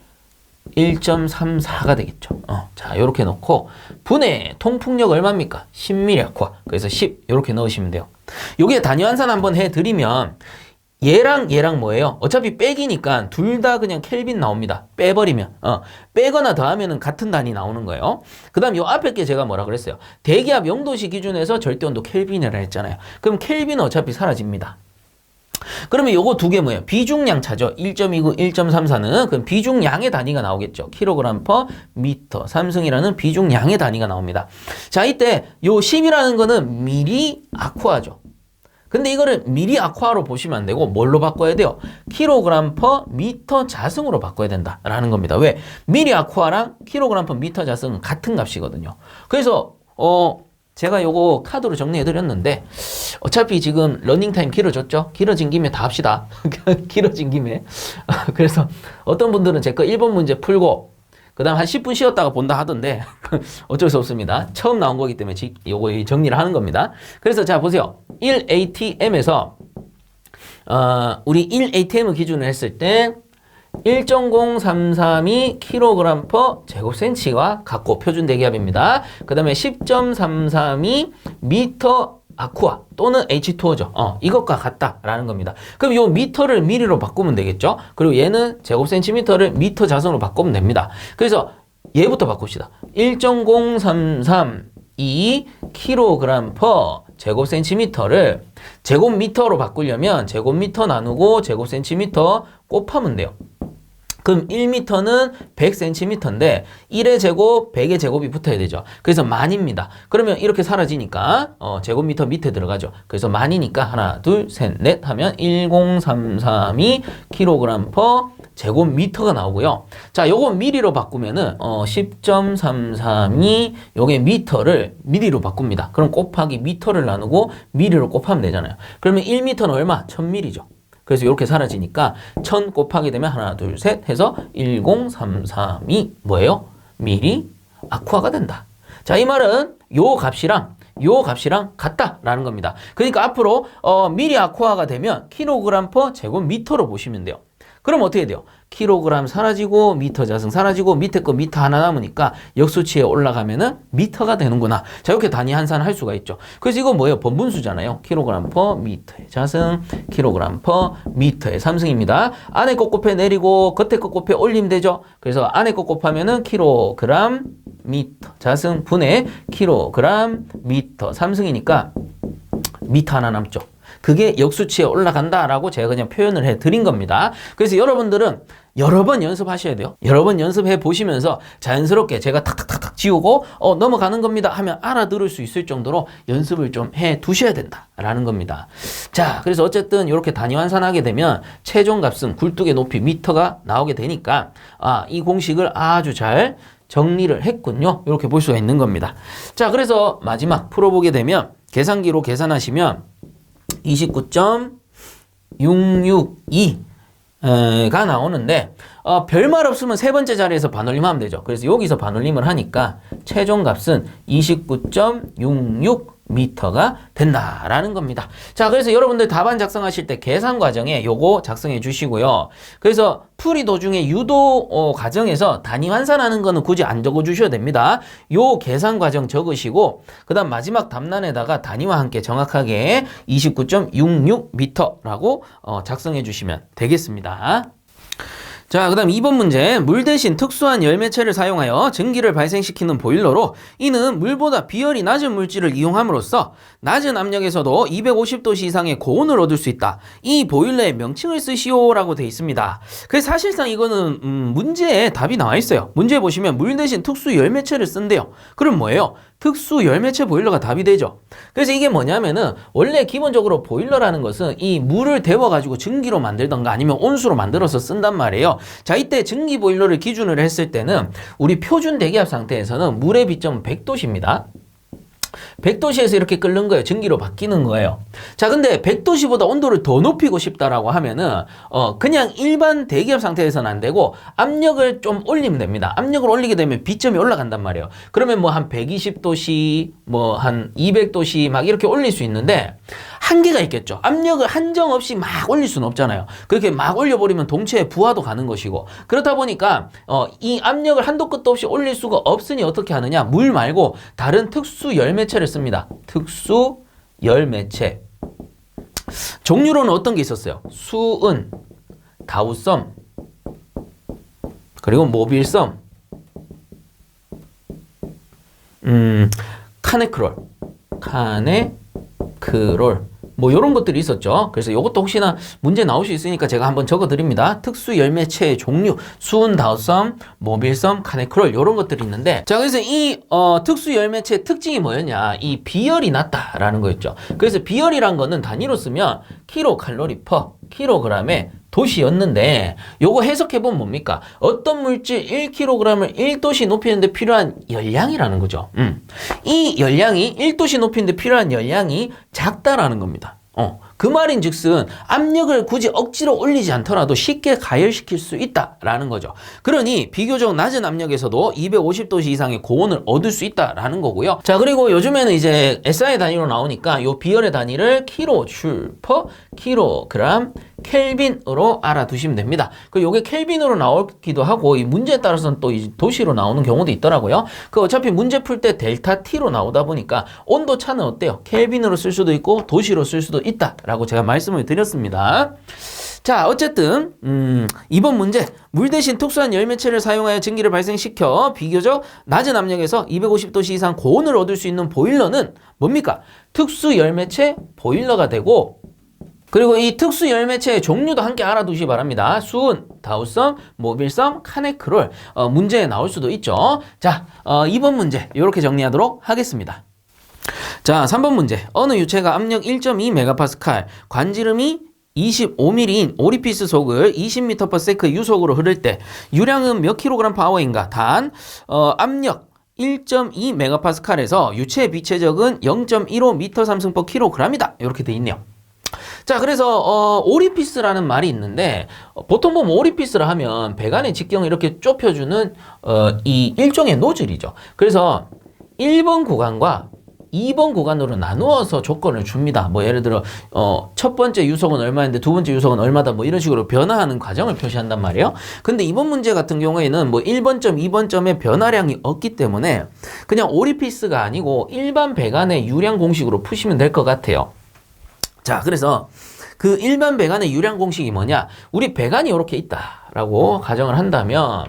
1.34가 되겠죠. 자, 요렇게 넣고 분해 통풍력 얼마입니까? 10mm 아쿠아. 그래서 10 요렇게 넣으시면 돼요. 요게 단위 환산 한번 해드리면 얘랑 얘랑 뭐예요? 어차피 빼기니까 둘 다 그냥 켈빈 나옵니다. 빼버리면 빼거나 더하면은 같은 단위 나오는 거예요. 그 다음 요 앞에 게 제가 뭐라 그랬어요? 대기압 0도씨 기준에서 절대온도 켈빈이라 했잖아요. 그럼 켈빈은 어차피 사라집니다. 그러면 요거 두 개 뭐예요? 비중량 차죠. 1.29, 1.34는 그럼 비중량의 단위가 나오겠죠. 킬로그램 퍼 미터. 삼승이라는 비중량의 단위가 나옵니다. 자, 이때 요 10이라는 거는 미리 아쿠아죠. 근데 이거를 미리 아쿠아로 보시면 안 되고 뭘로 바꿔야 돼요? 킬로그램 퍼 미터 자승으로 바꿔야 된다라는 겁니다. 왜? 미리 아쿠아랑 킬로그램 퍼 미터 자승은 같은 값이거든요. 그래서 제가 요거 카드로 정리해 드렸는데 어차피 지금 러닝타임 길어졌죠? 길어진 김에 다 합시다. 길어진 김에. 그래서 어떤 분들은 제 거 1번 문제 풀고 그 다음 한 10분 쉬었다가 본다 하던데 어쩔 수 없습니다. 처음 나온 거기 때문에 요거 정리를 하는 겁니다. 그래서 자 보세요. 1ATM에서 우리 1ATM을 기준으로 했을 때 1.033이 kg per 제곱센치와 같고 표준 대기압입니다. 그 다음에 10.33이 미터 아쿠아 또는 H2O죠. 이것과 같다라는 겁니다. 그럼 요 미터를 미리로 바꾸면 되겠죠? 그리고 얘는 제곱센티미터를 미터 자선으로 바꾸면 됩니다. 그래서 얘부터 바꿉시다. 1.033이 kg per 제곱센티미터를 제곱미터로 바꾸려면 제곱미터 나누고 제곱센티미터 곱하면 돼요. 그럼 1m는 100cm인데 1의 제곱, 100의 제곱이 붙어야 되죠. 그래서 만입니다. 그러면 이렇게 사라지니까 제곱미터 밑에 들어가죠. 그래서 만이니까 하나, 둘, 셋, 넷 하면 1033이 kg per 제곱미터가 나오고요. 자, 요거 미리로 바꾸면은 10.33이 요게 미터를 미리로 바꿉니다. 그럼 곱하기 미터를 나누고 미리로 곱하면 되잖아요. 그러면 1m는 얼마? 1000ml죠. 그래서 이렇게 사라지니까 1000 곱하게 되면 하나, 둘, 셋 해서 1033이 뭐예요? 미리 아쿠아가 된다. 자, 이 말은 요 값이랑 같다라는 겁니다. 그러니까 앞으로 미리 아쿠아가 되면 킬로그램 퍼 제곱미터로 보시면 돼요. 그럼 어떻게 돼요? 킬로그램 사라지고 미터 자승 사라지고 밑에 거 미터 하나 남으니까 역수치에 올라가면은 미터가 되는구나. 자, 이렇게 단위 환산할 수가 있죠. 그래서 이거 뭐예요? 번분수잖아요. 킬로그램 퍼 미터의 자승, 킬로그램 퍼 미터의 삼승입니다. 안에 거 곱해 내리고 겉에 거 곱해 올리면 되죠. 그래서 안에 거 곱하면은 킬로그램 미터 자승 분의 킬로그램 미터 삼승이니까 미터 하나 남죠. 그게 역수치에 올라간다라고 제가 그냥 표현을 해드린 겁니다. 그래서 여러분들은 여러 번 연습하셔야 돼요. 여러 번 연습해 보시면서 자연스럽게 제가 탁탁탁탁 지우고 넘어가는 겁니다 하면 알아들을 수 있을 정도로 연습을 좀 해 두셔야 된다라는 겁니다. 자, 그래서 어쨌든 이렇게 단위 환산하게 되면 최종 값은 굴뚝의 높이 미터가 나오게 되니까 이 공식을 아주 잘 정리를 했군요. 이렇게 볼 수가 있는 겁니다. 자, 그래서 마지막 풀어보게 되면 계산기로 계산하시면 29.662가 나오는데 별말 없으면 세 번째 자리에서 반올림하면 되죠. 그래서 여기서 반올림을 하니까 최종 값은 29.66m가 된다라는 겁니다. 자, 그래서 여러분들 답안 작성하실 때 계산 과정에 요거 작성해 주시고요. 그래서 풀이 도중에 유도 과정에서 단위 환산하는 거는 굳이 안 적어 주셔도 됩니다. 요 계산 과정 적으시고 그 다음 마지막 답란에다가 단위와 함께 정확하게 29.66m라고 작성해 주시면 되겠습니다. 자, 그 다음 2번 문제. 물 대신 특수한 열매체를 사용하여 증기를 발생시키는 보일러로 이는 물보다 비열이 낮은 물질을 이용함으로써 낮은 압력에서도 250도씨 이상의 고온을 얻을 수 있다. 이 보일러의 명칭을 쓰시오라고 되어 있습니다. 그래서 사실상 이거는 문제에 답이 나와 있어요. 문제 보시면 물 대신 특수 열매체를 쓴대요. 그럼 뭐예요? 특수 열매체 보일러가 답이 되죠. 그래서 이게 뭐냐면은 원래 기본적으로 보일러라는 것은 이 물을 데워가지고 증기로 만들던가 아니면 온수로 만들어서 쓴단 말이에요. 자, 이때 증기 보일러를 기준으로 했을 때는 우리 표준 대기압 상태에서는 물의 비점은 100도씨입니다. 100도씨에서 이렇게 끓는 거예요. 증기로 바뀌는 거예요. 자, 근데 100도씨보다 온도를 더 높이고 싶다라고 하면은 그냥 일반 대기압 상태에서는 안 되고 압력을 좀 올리면 됩니다. 압력을 올리게 되면 비점이 올라간단 말이에요. 그러면 뭐 한 120도씨, 뭐 한 200도씨 막 이렇게 올릴 수 있는데 한계가 있겠죠. 압력을 한정 없이 막 올릴 수는 없잖아요. 그렇게 막 올려버리면 동체에 부하도 가는 것이고, 그렇다 보니까 이 압력을 한도 끝도 없이 올릴 수가 없으니 어떻게 하느냐, 물 말고 다른 특수 열매체를 씁니다. 특수 열매체 종류로는 어떤 게 있었어요? 수은, 다우섬, 그리고 모빌섬, 카네크롤 뭐 이런 것들이 있었죠. 그래서 이것도 혹시나 문제 나올 수 있으니까 제가 한번 적어드립니다. 특수 열매체의 종류, 수은, 다우섬, 모빌섬, 카네크롤 이런 것들이 있는데, 자, 그래서 이 특수 열매체의 특징이 뭐였냐, 이 비열이 낮다라는 거였죠. 그래서 비열이란 거는 단위로 쓰면 킬로칼로리 퍼 킬로그램의 도시였는데, 요거 해석해보면 뭡니까? 어떤 물질 1kg을 1도씨 높이는데 필요한 열량이라는 거죠. 이 열량이 1도씨 높이는데 필요한 열량이 작다라는 겁니다. 그 말인 즉슨 압력을 굳이 억지로 올리지 않더라도 쉽게 가열시킬 수 있다라는 거죠. 그러니 비교적 낮은 압력에서도 250도씨 이상의 고온을 얻을 수 있다라는 거고요. 자, 그리고 요즘에는 이제 SI 단위로 나오니까 요 비열의 단위를 킬로줄 퍼 킬로그램 켈빈으로 알아두시면 됩니다. 그 요게 켈빈으로 나오기도 하고, 이 문제에 따라서는 또 이 도시로 나오는 경우도 있더라고요. 그 어차피 문제 풀 때 델타 T로 나오다 보니까 온도 차는 어때요? 켈빈으로 쓸 수도 있고 도시로 쓸 수도 있다라고 제가 말씀을 드렸습니다. 자, 어쨌든 2번 문제, 물 대신 특수한 열매체를 사용하여 증기를 발생시켜 비교적 낮은 압력에서 250도씨 이상 고온을 얻을 수 있는 보일러는 뭡니까? 특수 열매체 보일러가 되고, 그리고 이 특수 열매체의 종류도 함께 알아두시기 바랍니다. 수은, 다우섬, 모빌섬, 카네크롤. 문제에 나올 수도 있죠. 자, 2번 문제 이렇게 정리하도록 하겠습니다. 자, 3번 문제. 어느 유체가 압력 1.2MPa, 관지름이 25mm인 오리피스 속을 20m/s 유속으로 흐를 때 유량은 몇 kg/h인가? 단 압력 1.2MPa에서 유체의 비체적은 0.15m3승/kg이다. 이렇게 돼 있네요. 자, 그래서 오리피스라는 말이 있는데, 보통 보면 오리피스라 하면 배관의 직경을 이렇게 좁혀주는 이 일종의 노즐이죠. 그래서 1번 구간과 2번 구간으로 나누어서 조건을 줍니다. 뭐 예를 들어 첫 번째 유속은 얼마인데 두 번째 유속은 얼마다 뭐 이런 식으로 변화하는 과정을 표시한단 말이에요. 근데 이번 문제 같은 경우에는 뭐 1번점, 2번점의 변화량이 없기 때문에 그냥 오리피스가 아니고 일반 배관의 유량 공식으로 푸시면 될 것 같아요. 자, 그래서 그 일반 배관의 유량 공식이 뭐냐? 우리 배관이 이렇게 있다라고 가정을 한다면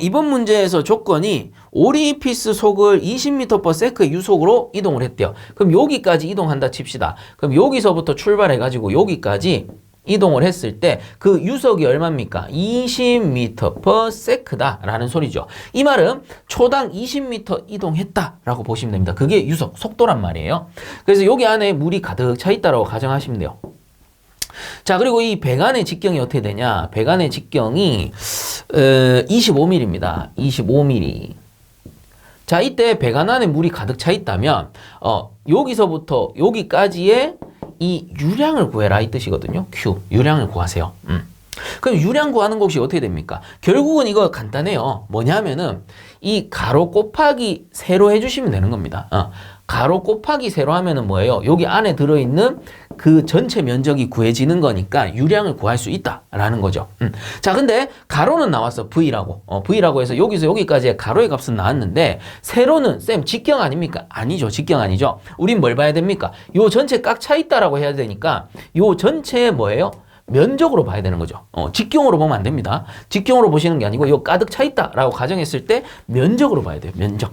이번 문제에서 조건이 오리피스 속을 20m/s의 유속으로 이동을 했대요. 그럼 여기까지 이동한다 칩시다. 그럼 여기서부터 출발해가지고 여기까지 이동을 했을 때 그 유속이 얼마입니까? 20m/s다라는 소리죠. 이 말은 초당 20m 이동했다라고 보시면 됩니다. 그게 유속, 속도란 말이에요. 그래서 여기 안에 물이 가득 차 있다라고 가정하시면 돼요. 자, 그리고 이 배관의 직경이 어떻게 되냐? 배관의 직경이 25mm입니다. 25mm. 자, 이때 배관 안에 물이 가득 차 있다면 여기서부터 여기까지의 이 유량을 구해라 이 뜻이거든요. Q, 유량을 구하세요. 그럼 유량 구하는 것이 어떻게 됩니까? 결국은 이거 간단해요. 뭐냐면은 이 가로 곱하기 세로 해주시면 되는 겁니다. 가로 곱하기 세로 하면은 뭐예요? 여기 안에 들어있는 그 전체 면적이 구해지는 거니까 유량을 구할 수 있다라는 거죠. 자, 근데 가로는 나왔어. V라고. V라고 해서 여기서 여기까지의 가로의 값은 나왔는데 세로는 쌤 직경 아닙니까? 아니죠. 직경 아니죠. 우린 뭘 봐야 됩니까? 요 전체 꽉 차 있다라고 해야 되니까 요 전체의 뭐예요? 면적으로 봐야 되는 거죠. 직경으로 보면 안 됩니다. 직경으로 보시는 게 아니고 요 가득 차 있다라고 가정했을 때 면적으로 봐야 돼요. 면적.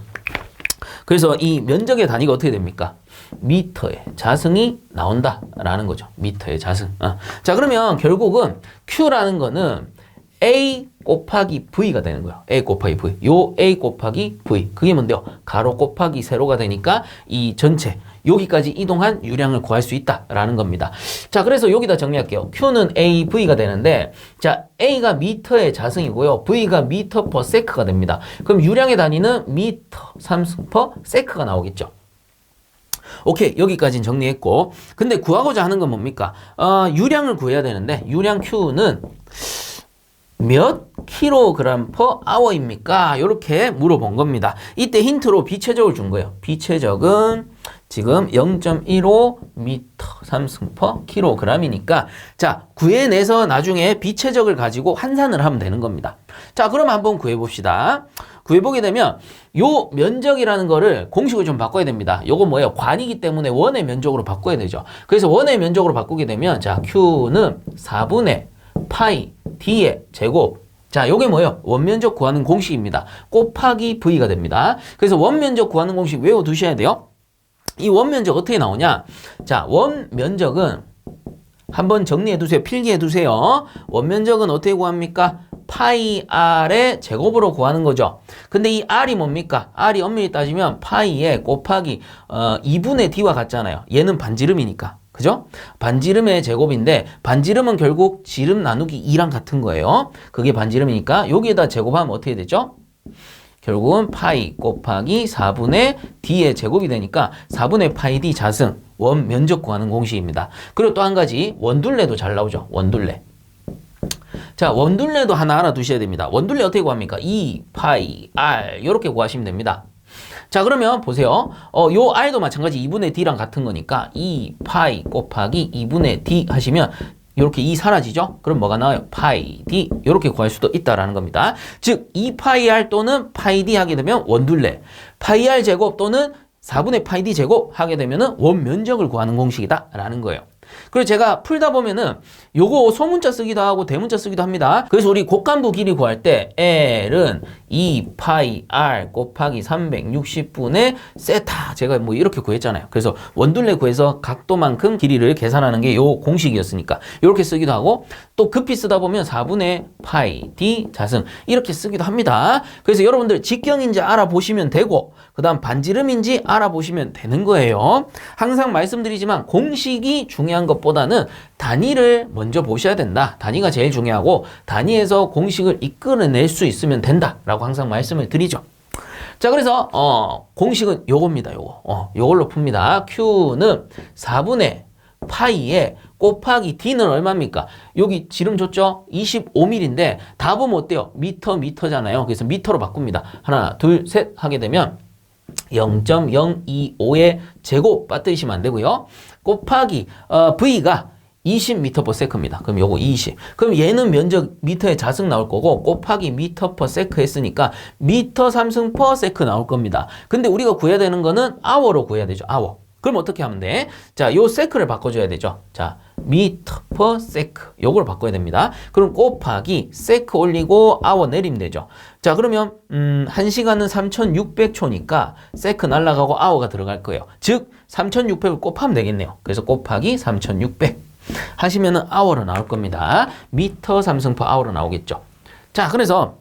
그래서 이 면적의 단위가 어떻게 됩니까? 미터의 자승이 나온다라는 거죠. 미터의 자승. 자, 그러면 결국은 Q라는 거는 A 곱하기 V가 되는 거예요. A 곱하기 V. 요 A 곱하기 V. 그게 뭔데요? 가로 곱하기 세로가 되니까 이 전체 여기까지 이동한 유량을 구할 수 있다라는 겁니다. 자, 그래서 여기다 정리할게요. Q는 AV가 되는데, 자, A가 미터의 자승이고요. V가 미터/s가 됩니다. 그럼 유량의 단위는 미터 3/s가 나오겠죠. 오케이, 여기까지는 정리했고, 근데 구하고자 하는 건 뭡니까? 유량을 구해야 되는데, 유량 Q는 몇 킬로그램 퍼 아워입니까? 이렇게 물어본 겁니다. 이때 힌트로 비최적을 준 거예요. 비최적은 지금 0.15m 3승 퍼 킬로그램이니까 자, 구해내서 나중에 비최적을 가지고 환산을 하면 되는 겁니다. 자, 그럼 한번 구해봅시다. 구해보게 되면 요 면적이라는 거를 공식을 좀 바꿔야 됩니다. 요거 뭐예요? 관이기 때문에 원의 면적으로 바꿔야 되죠. 그래서 원의 면적으로 바꾸게 되면 자, Q는 4분의 파이 D의 제곱. 자, 요게 뭐예요? 원면적 구하는 공식입니다. 곱하기 V가 됩니다. 그래서 원면적 구하는 공식 외워두셔야 돼요. 이 원면적 어떻게 나오냐? 자, 원면적은 한번 정리해두세요. 필기해두세요. 원면적은 어떻게 구합니까? 파이 R의 제곱으로 구하는 거죠. 근데 이 R이 뭡니까? R이 엄밀히 따지면 파이에 곱하기 2분의 D와 같잖아요. 얘는 반지름이니까. 그죠? 반지름의 제곱인데 반지름은 결국 지름 나누기 2랑 같은 거예요. 그게 반지름이니까 여기에다 제곱하면 어떻게 되죠? 결국은 파이 곱하기 4분의 D의 제곱이 되니까 4분의 파이 D 자승 원 면적 구하는 공식입니다. 그리고 또 한 가지 원둘레도 잘 나오죠. 원둘레. 자, 원둘레도 하나 알아두셔야 됩니다. 원둘레 어떻게 구합니까? 2 파이 R 이렇게 구하시면 됩니다. 자, 그러면 보세요. 요 R도 마찬가지 2분의 D랑 같은 거니까 2 파이 곱하기 2분의 D 하시면 이렇게 2 사라지죠? 그럼 뭐가 나와요? 파이 D 이렇게 구할 수도 있다라는 겁니다. 즉 2 파이 R 또는 파이 D 하게 되면 원둘레, 파이 R 제곱 또는 4분의 파이 D 제곱 하게 되면은 원면적을 구하는 공식이다라는 거예요. 그리고 제가 풀다 보면은 요거 소문자 쓰기도 하고 대문자 쓰기도 합니다. 그래서 우리 곡간부 길이 구할 때 L은 2파이 R 곱하기 360분의 세타 제가 뭐 이렇게 구했잖아요. 그래서 원둘레 구해서 각도만큼 길이를 계산하는 게 요 공식이었으니까 이렇게 쓰기도 하고 또 급히 쓰다 보면 4분의 파이 D 자승 이렇게 쓰기도 합니다. 그래서 여러분들 직경인지 알아보시면 되고 그 다음 반지름인지 알아보시면 되는 거예요. 항상 말씀드리지만 공식이 중요한 것보다는 단위를 먼저 보셔야 된다. 단위가 제일 중요하고 단위에서 공식을 이끌어낼 수 있으면 된다라고 항상 말씀을 드리죠. 자, 그래서 공식은 요겁니다. 요걸로 풉니다. Q는 4분의 파이에 곱하기 D는 얼마입니까? 여기 지름 줬죠? 25mm인데 답은 어때요? 미터잖아요. 그래서 미터로 바꿉니다. 하나, 둘, 셋 하게 되면 0.025의 제곱 빠뜨리시면 안 되고요. 곱하기 V가 20m/s입니다. 그럼 요거 20. 그럼 얘는 면적 미터에 자승 나올 거고 곱하기 m/s 했으니까 미터 3승/s 나올 겁니다. 근데 우리가 구해야 되는 거는 hour로 구해야 되죠. hour. 그럼 어떻게 하면 돼? 자, 요 세크를 바꿔줘야 되죠. 자, m/s 요걸 바꿔야 됩니다. 그럼 곱하기 세크 올리고 hour 내리면 되죠. 자, 그러면 1시간은 3600초니까 세크 날라가고 hour가 들어갈 거예요. 즉 3600을 곱하면 되겠네요. 그래서 곱하기 3600 하시면은 hour로 나올 겁니다. 미터 3승/hour로 나오겠죠. 자, 그래서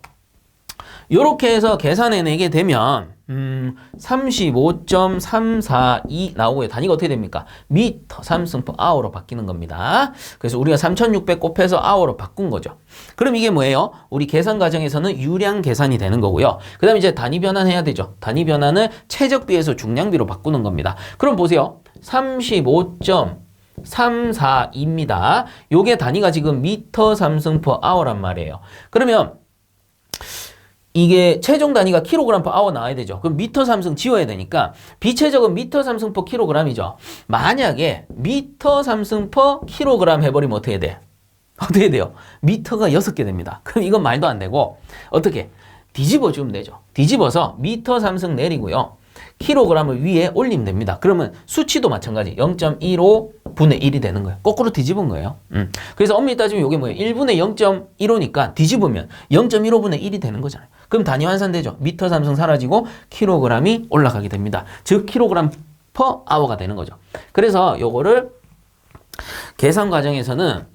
요렇게 해서 계산해내게 되면 35.342 나오고요. 단위가 어떻게 됩니까? 미터 3승/hour로 바뀌는 겁니다. 그래서 우리가 3600 곱해서 hour로 바꾼 거죠. 그럼 이게 뭐예요? 우리 계산 과정에서는 유량 계산이 되는 거고요. 그 다음에 이제 단위 변환해야 되죠. 단위 변환을 최적비에서 중량비로 바꾸는 겁니다. 그럼 보세요. 35.342입니다. 요게 단위가 지금 미터 3승/hour란 말이에요. 그러면 이게 최종 단위가 kg/h 나와야 되죠. 그럼 미터 3승 지워야 되니까 비최적은 미터 3승/kg이죠. 만약에 미터 3승/kg 해버리면 어떻게 돼? 어떻게 돼요? 미터가 6개 됩니다. 그럼 이건 말도 안 되고 어떻게? 뒤집어 주면 되죠. 뒤집어서 미터 3승 내리고요. 킬로그램을 위에 올리면 됩니다. 그러면 수치도 마찬가지 0.15분의 1이 되는 거예요. 거꾸로 뒤집은 거예요. 그래서 엄밀히 따지면 이게 뭐예요? 1분의 0.15니까 뒤집으면 0.15분의 1이 되는 거잖아요. 그럼 단위 환산되죠. 미터 3승 사라지고 킬로그램이 올라가게 됩니다. 즉 킬로그램 퍼 아워가 되는 거죠. 그래서 요거를 계산 과정에서는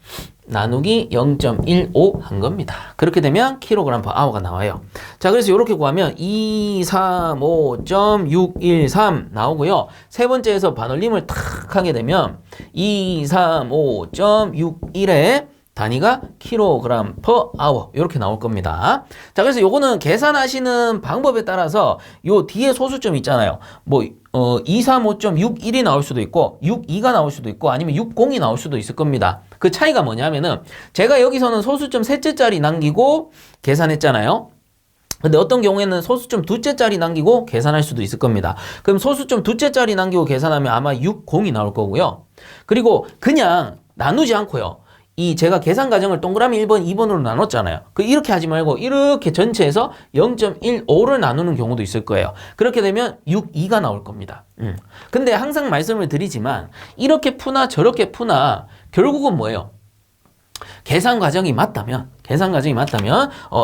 나누기 0.15 한 겁니다. 그렇게 되면 킬로그램 퍼 아워가 나와요. 자, 그래서 이렇게 구하면 235.613 나오고요. 세 번째에서 반올림을 탁 하게 되면 235.61에 단위가 킬로그램 퍼 아워 이렇게 나올 겁니다. 자, 그래서 요거는 계산하시는 방법에 따라서 요 뒤에 소수점 있잖아요. 뭐 235.61이 나올 수도 있고 62가 나올 수도 있고 아니면 60이 나올 수도 있을 겁니다. 그 차이가 뭐냐면은 제가 여기서는 소수점 셋째 자리 남기고 계산했잖아요. 근데 어떤 경우에는 소수점 둘째 자리 남기고 계산할 수도 있을 겁니다. 그럼 소수점 둘째 자리 남기고 계산하면 아마 60이 나올 거고요. 그리고 그냥 나누지 않고요. 이 제가 계산 과정을 동그라미 1번, 2번으로 나눴잖아요. 이렇게 하지 말고 이렇게 전체에서 0.15를 나누는 경우도 있을 거예요. 그렇게 되면 62가 나올 겁니다. 근데 항상 말씀을 드리지만 이렇게 푸나 저렇게 푸나 결국은 뭐예요? 계산 과정이 맞다면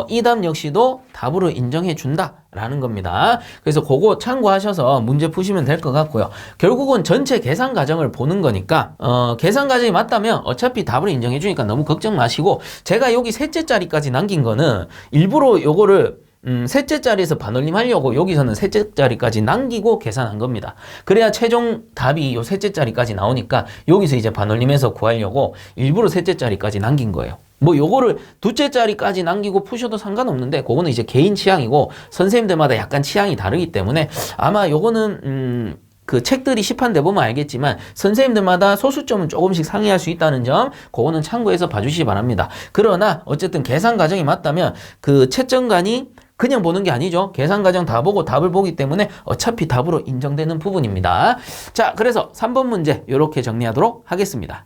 이 답 역시도 답으로 인정해 준다라는 겁니다. 그래서 그거 참고하셔서 문제 푸시면 될 것 같고요. 결국은 전체 계산 과정을 보는 거니까 계산 과정이 맞다면 어차피 답으로 인정해 주니까 너무 걱정 마시고 제가 여기 셋째 자리까지 남긴 거는 일부러 요거를 셋째 자리에서 반올림 하려고 여기서는 셋째 자리까지 남기고 계산한 겁니다. 그래야 최종 답이 요 셋째 자리까지 나오니까 여기서 이제 반올림해서 구하려고 일부러 셋째 자리까지 남긴 거예요. 뭐 요거를 둘째 자리까지 남기고 푸셔도 상관없는데 그거는 이제 개인 취향이고 선생님들마다 약간 취향이 다르기 때문에 아마 요거는 그 책들이 시판돼 보면 알겠지만 선생님들마다 소수점은 조금씩 상이할 수 있다는 점 그거는 참고해서 봐주시기 바랍니다. 그러나 어쨌든 계산 과정이 맞다면 그 채점관이 그냥 보는 게 아니죠. 계산 과정 다 보고 답을 보기 때문에 어차피 답으로 인정되는 부분입니다. 자, 그래서 3번 문제 이렇게 정리하도록 하겠습니다.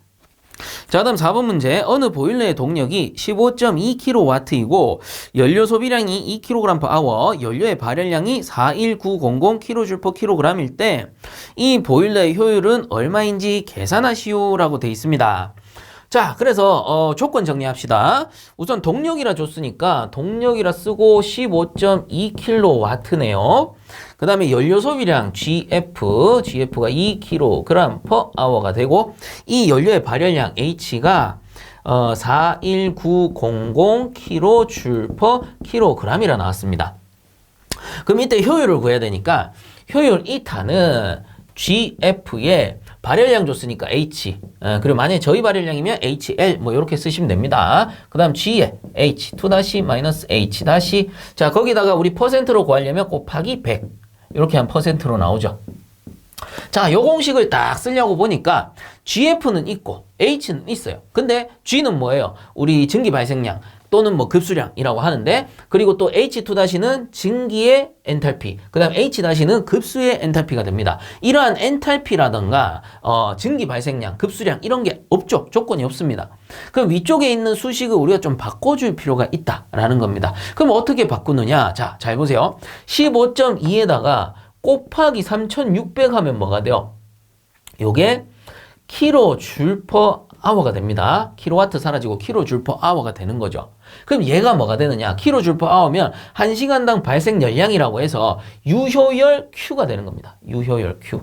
자, 다음 4번 문제. 어느 보일러의 동력이 15.2kW이고 연료 소비량이 2kg/h, 연료의 발열량이 41900kJ/kg일 때 이 보일러의 효율은 얼마인지 계산하시오라고 되어 있습니다. 자, 그래서 조건 정리합시다. 우선 동력이라 줬으니까 동력이라 쓰고 15.2kW네요. 그 다음에 연료 소비량 GF가 2kg/h가 되고 이 연료의 발열량 H가 41900kJ/kg이라 나왔습니다. 그럼 이때 효율을 구해야 되니까 효율 2타는 GF에 발열량 줬으니까 H, 그리고 만약에 저희 발열량이면 HL 뭐 이렇게 쓰시면 됩니다. 그 다음 G에 H2-H- 자, 거기다가 우리 퍼센트로 구하려면 곱하기 100 이렇게 한 퍼센트로 나오죠. 자, 요 공식을 딱 쓰려고 보니까 GF는 있고 H는 있어요. 근데 G는 뭐예요? 우리 전기 발생량 또는 뭐 급수량이라고 하는데, 그리고 또 H2-는 증기의 엔탈피, 그 다음 H-는 급수의 엔탈피가 됩니다. 이러한 엔탈피라든가 증기 발생량, 급수량 이런 게 없죠. 조건이 없습니다. 그럼 위쪽에 있는 수식을 우리가 좀 바꿔줄 필요가 있다라는 겁니다. 그럼 어떻게 바꾸느냐? 자, 잘 보세요. 15.2에다가 곱하기 3600 하면 뭐가 돼요? 요게 kJ/H가 됩니다. 킬로와트 사라지고 kJ/H가 되는 거죠. 그럼 얘가 뭐가 되느냐? kJ/H면 1시간당 발생 열량이라고 해서 유효열 Q가 되는 겁니다. 유효열 Q.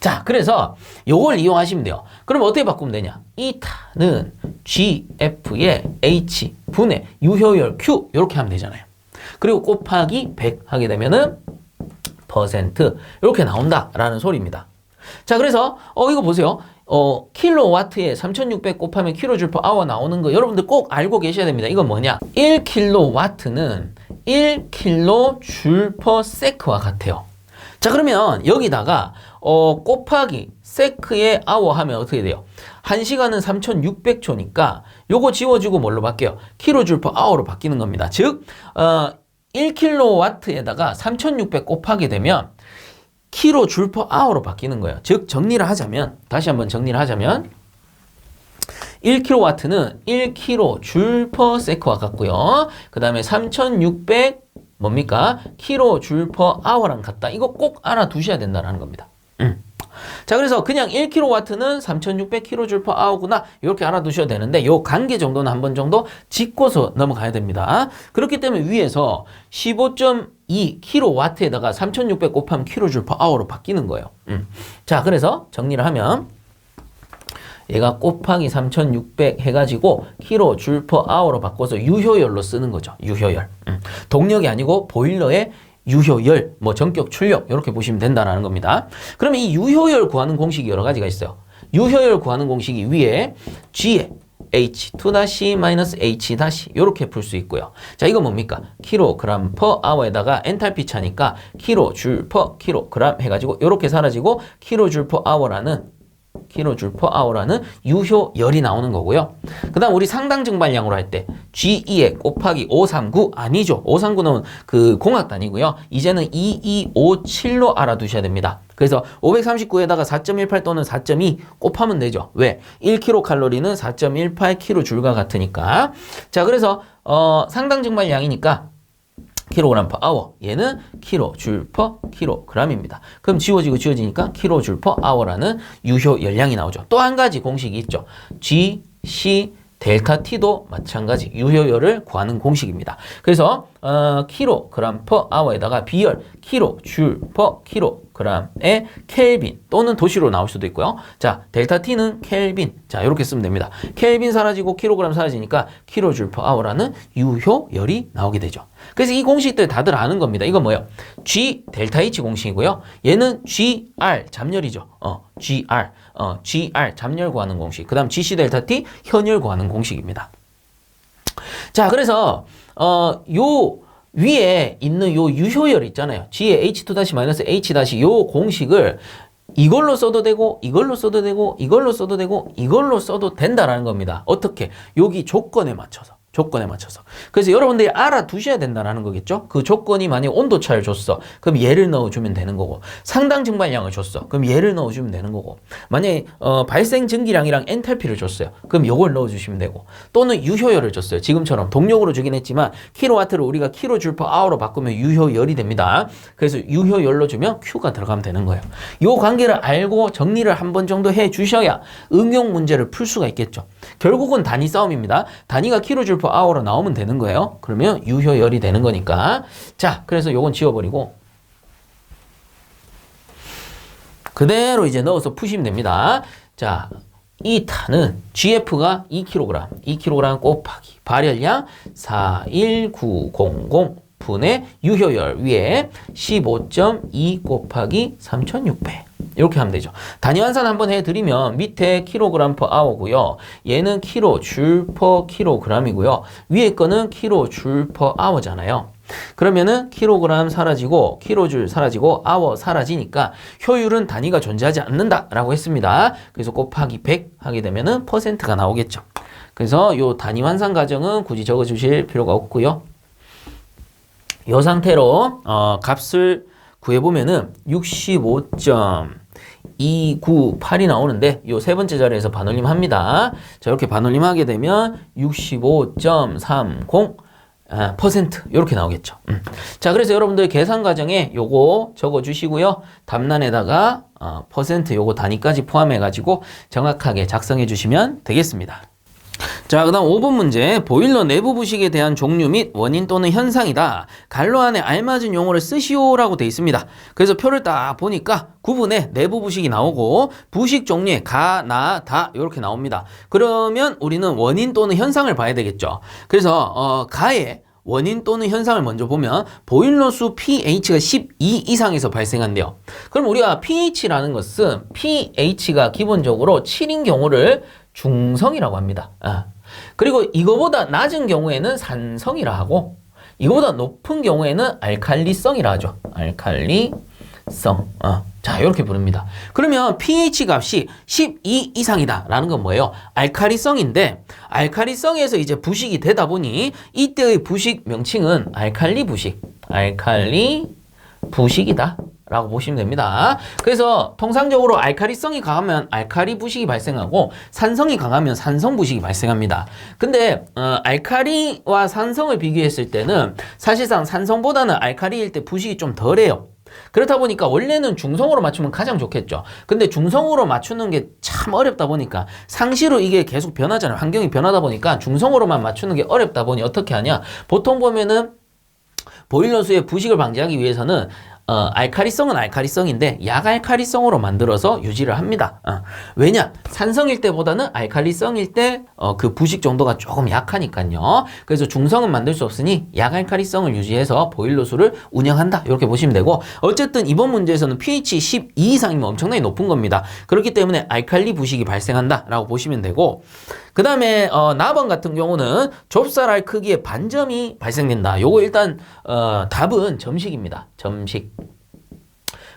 자, 그래서 요걸 이용하시면 돼요. 그럼 어떻게 바꾸면 되냐? 이타는 GF의 H 분의 유효열 Q 이렇게 하면 되잖아요. 그리고 곱하기 100 하게 되면은 퍼센트 이렇게 나온다라는 소리입니다. 자, 그래서 이거 보세요. 킬로와트에 3600 곱하면 kJ/H 나오는 거 여러분들 꼭 알고 계셔야 됩니다. 이건 뭐냐? 1킬로와트는 1kJ/S와 같아요. 자, 그러면 여기다가 곱하기 세크의 아워 하면 어떻게 돼요? 1시간은 3600초니까 요거 지워주고 뭘로 바뀌어요? kJ/H로 바뀌는 겁니다. 즉 1킬로와트에다가 3600 곱하게 되면 kJ/H로 바뀌는 거예요. 즉 정리를 하자면, 다시 한번 정리를 하자면 1kW는 1kJ/S와 같고요. 그 다음에 3600 뭡니까? kJ/H랑 같다. 이거 꼭 알아두셔야 된다는 겁니다. 자, 그래서 그냥 1kW는 3600 kJ/H구나 이렇게 알아두셔야 되는데 요 관계 정도는 한 번 정도 짚고서 넘어가야 됩니다. 그렇기 때문에 위에서 15.2 kW에다가 3600 곱하면 kJ/H로 바뀌는 거예요. 자, 그래서 정리를 하면 얘가 곱하기 3600 해가지고 kJ/H로 바꿔서 유효열로 쓰는 거죠. 유효열. 동력이 아니고 보일러의 유효열, 뭐 전격 출력 이렇게 보시면 된다는 겁니다. 그러면 이 유효열 구하는 공식이 여러 가지가 있어요. 유효열 구하는 공식이 위에 G에 H2-H- 이렇게 풀 수 있고요. 자, 이거 뭡니까? kg/h에다가 엔탈피 차니까 kJ/kg 해가지고 이렇게 사라지고 kJ/H라는 유효열이 나오는 거고요. 그 다음 우리 상당 증발량으로 할 때 G2에 곱하기 539 아니죠. 539는 그 공학단이고요. 이제는 2257로 알아두셔야 됩니다. 그래서 539에다가 4.18 또는 4.2 곱하면 되죠. 왜? 1kcal는 4.18 kJ가 같으니까. 자, 그래서 상당 증발량이니까 kg/h, 얘는 kJ/kg입니다. 그럼 지워지니까 kJ/h라는 유효 열량이 나오죠. 또 한 가지 공식이 있죠. G, C, 델타 T도 마찬가지 유효열을 구하는 공식입니다. 그래서 kg/h에다가 비열 kJ/kg의 켈빈 또는 도시로 나올 수도 있고요. 자, 델타 T는 켈빈. 자, 이렇게 쓰면 됩니다. 켈빈 사라지고 kg 사라지니까 kJ/h라는 유효열이 나오게 되죠. 그래서 이 공식들 다들 아는 겁니다. 이건 뭐예요? G 델타 H 공식이고요. 얘는 GR 잠열이죠. GR 잠열 구하는 공식. 그다음 GC 델타 T 현열 구하는 공식입니다. 자, 그래서 요 위에 있는 요 유효열 있잖아요. G의 H2-H- 요 공식을 이걸로 써도 되고 이걸로 써도 되고 이걸로 써도 되고 이걸로 써도 된다라는 겁니다. 어떻게? 여기 조건에 맞춰서. 그래서 여러분들이 알아두셔야 된다는 거겠죠? 그 조건이 만약 온도차를 줬어. 그럼 얘를 넣어주면 되는 거고. 상당 증발량을 줬어. 그럼 얘를 넣어주면 되는 거고. 만약에 발생 증기량이랑 엔탈피를 줬어요. 그럼 요걸 넣어주시면 되고. 또는 유효열을 줬어요. 지금처럼 동력으로 주긴 했지만 킬로와트를 우리가 kJ/H로 바꾸면 유효열이 됩니다. 그래서 유효열로 주면 Q가 들어가면 되는 거예요. 요 관계를 알고 정리를 한 번 정도 해주셔야 응용 문제를 풀 수가 있겠죠. 결국은 단위 싸움입니다. 단위가 kJ/H로 나오면 되는 거예요. 그러면 유효열이 되는 거니까. 자, 그래서 요건 지워버리고 그대로 이제 넣어서 푸시면 됩니다. 자, 이 탄은 GF가 2kg 곱하기 발열량 41900 분의 유효열 위에 15.2 곱하기 3600 이렇게 하면 되죠. 단위 환산 한번 해드리면 밑에 kg/h고요. 얘는 kJ/kg이고요. 위에 거는 kJ/h잖아요. 그러면은 kg 사라지고 kJ 사라지고 h 사라지니까 효율은 단위가 존재하지 않는다라고 했습니다. 그래서 곱하기 100 하게 되면은 퍼센트가 나오겠죠. 그래서 요 단위 환산 과정은 굳이 적어 주실 필요가 없고요. 요 상태로 값을 구해보면은 65.298이 나오는데 요 세 번째 자리에서 반올림 합니다. 자, 이렇게 반올림 하게 되면 65.30% 이렇게 나오겠죠. 자, 그래서 여러분들 계산 과정에 요거 적어 주시고요. 답란에다가 퍼센트 요거 단위까지 포함해 가지고 정확하게 작성해 주시면 되겠습니다. 자, 그 다음 5번 문제. 보일러 내부 부식에 대한 종류 및 원인 또는 현상이다. 갈로 안에 알맞은 용어를 쓰시오라고 되어 있습니다. 그래서 표를 딱 보니까 구분에 내부 부식이 나오고 부식 종류에 가, 나, 다 이렇게 나옵니다. 그러면 우리는 원인 또는 현상을 봐야 되겠죠. 그래서 가의 원인 또는 현상을 먼저 보면 보일러수 pH가 12 이상에서 발생한대요. 그럼 우리가 pH라는 것은 pH가 기본적으로 7인 경우를 중성이라고 합니다. 그리고 이거보다 낮은 경우에는 산성이라 하고 이거보다 높은 경우에는 알칼리성이라 하죠. 알칼리성. 자, 이렇게 부릅니다. 그러면 pH 값이 12 이상이다 라는 건 뭐예요? 알칼리성인데 알칼리성에서 이제 부식이 되다 보니 이때의 부식 명칭은 알칼리 부식이다 라고 보시면 됩니다. 그래서 통상적으로 알칼리성이 강하면 알칼리 부식이 발생하고 산성이 강하면 산성 부식이 발생합니다. 근데 알칼리와 산성을 비교했을 때는 사실상 산성보다는 알칼리일 때 부식이 좀 덜해요. 그렇다 보니까 원래는 중성으로 맞추면 가장 좋겠죠. 근데 중성으로 맞추는 게 참 어렵다 보니까 상시로 이게 계속 변하잖아요. 환경이 변하다 보니까 중성으로만 맞추는 게 어렵다 보니 어떻게 하냐. 보통 보면은 보일러수의 부식을 방지하기 위해서는 알칼리성은 알칼리성인데 약알칼리성으로 만들어서 유지를 합니다. 왜냐? 산성일 때보다는 알칼리성일 때 그 부식 정도가 조금 약하니까요. 그래서 중성은 만들 수 없으니 약알칼리성을 유지해서 보일러수를 운영한다. 이렇게 보시면 되고 어쨌든 이번 문제에서는 pH 12 이상이면 엄청나게 높은 겁니다. 그렇기 때문에 알칼리 부식이 발생한다 라고 보시면 되고 그 다음에 나번 같은 경우는 좁쌀알 크기의 반점이 발생된다. 요거 일단 답은 점식입니다. 점식.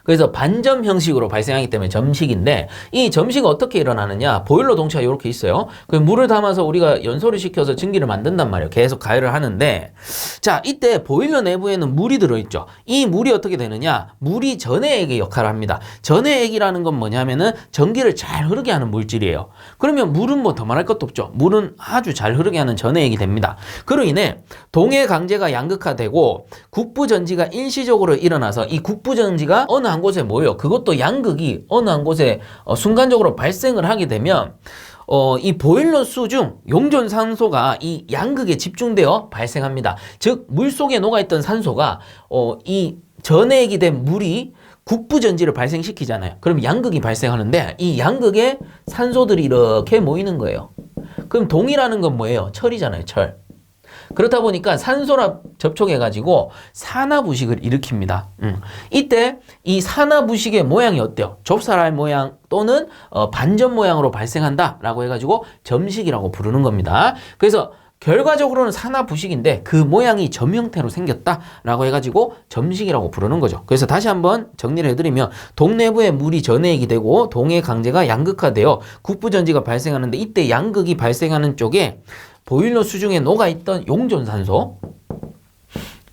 그래서 반점 형식으로 발생하기 때문에 점식인데 이 점식은 어떻게 일어나느냐. 보일러 동체가 이렇게 있어요. 그 물을 담아서 우리가 연소를 시켜서 증기를 만든단 말이에요. 계속 가열을 하는데 자, 이때 보일러 내부에는 물이 들어있죠. 이 물이 어떻게 되느냐. 물이 전해액의 역할을 합니다. 전해액이라는 건 뭐냐면은 전기를 잘 흐르게 하는 물질이에요. 그러면 물은 뭐 더 말할 것도 없죠. 물은 아주 잘 흐르게 하는 전해액이 됩니다. 그로 인해 동해 강제가 양극화되고 국부전지가 일시적으로 일어나서 이 국부전지가 어느 한 곳에 모여 그것도 양극이 어느 한 곳에 순간적으로 발생을 하게 되면 이 보일러수 중 용존산소가 이 양극에 집중되어 발생합니다. 즉 물속에 녹아있던 산소가 이 전해액이 된 물이 국부전지를 발생시키잖아요. 그럼 양극이 발생하는데 이 양극에 산소들이 이렇게 모이는 거예요. 그럼 동이라는 건 뭐예요? 철이잖아요. 철. 그렇다 보니까 산소랑 접촉해가지고 산화부식을 일으킵니다. 이때 이 산화부식의 모양이 어때요? 좁쌀알 모양 또는 반점 모양으로 발생한다라고 해가지고 점식이라고 부르는 겁니다. 그래서 결과적으로는 산화부식인데 그 모양이 점 형태로 생겼다라고 해가지고 점식이라고 부르는 거죠. 그래서 다시 한번 정리를 해드리면 동내부에 물이 전해액이 되고 동해 강제가 양극화되어 국부전지가 발생하는데 이때 양극이 발생하는 쪽에 보일러 수중에 녹아있던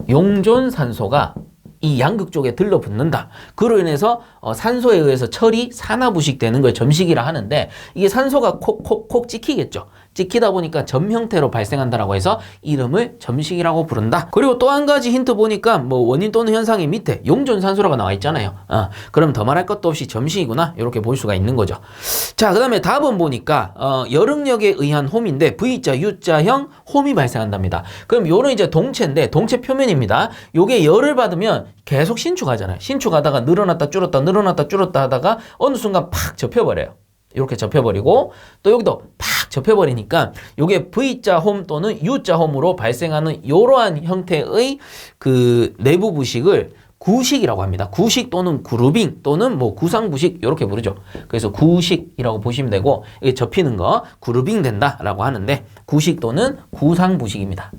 용존산소가 이 양극 쪽에 들러붙는다. 그로 인해서 산소에 의해서 철이 산화부식되는 걸 점식이라 하는데 이게 산소가 콕콕콕 찍히겠죠. 찍히다 보니까 점 형태로 발생한다라고 해서 이름을 점식이라고 부른다. 그리고 또 한 가지 힌트 보니까 뭐 원인 또는 현상이 밑에 용존산소라고 나와 있잖아요. 그럼 더 말할 것도 없이 점식이구나 이렇게 볼 수가 있는 거죠. 자, 그 다음에 답은 보니까 열응력에 의한 홈인데 V자, U자형 홈이 발생한답니다. 그럼 요는 이제 동체인데 동체 표면입니다. 요게 열을 받으면 계속 신축하잖아요. 신축하다가 늘어났다 줄었다 하다가 어느 순간 팍 접혀버려요. 이렇게 접혀버리고 또 여기도 팍 접혀버리니까 요게 V자 홈 또는 U자 홈으로 발생하는 이러한 형태의 그 내부 부식을 구식이라고 합니다. 구식 또는 그루빙 또는 뭐 구상부식 이렇게 부르죠. 그래서 구식이라고 보시면 되고 이게 접히는 거 그루빙 된다라고 하는데 구식 또는 구상부식입니다.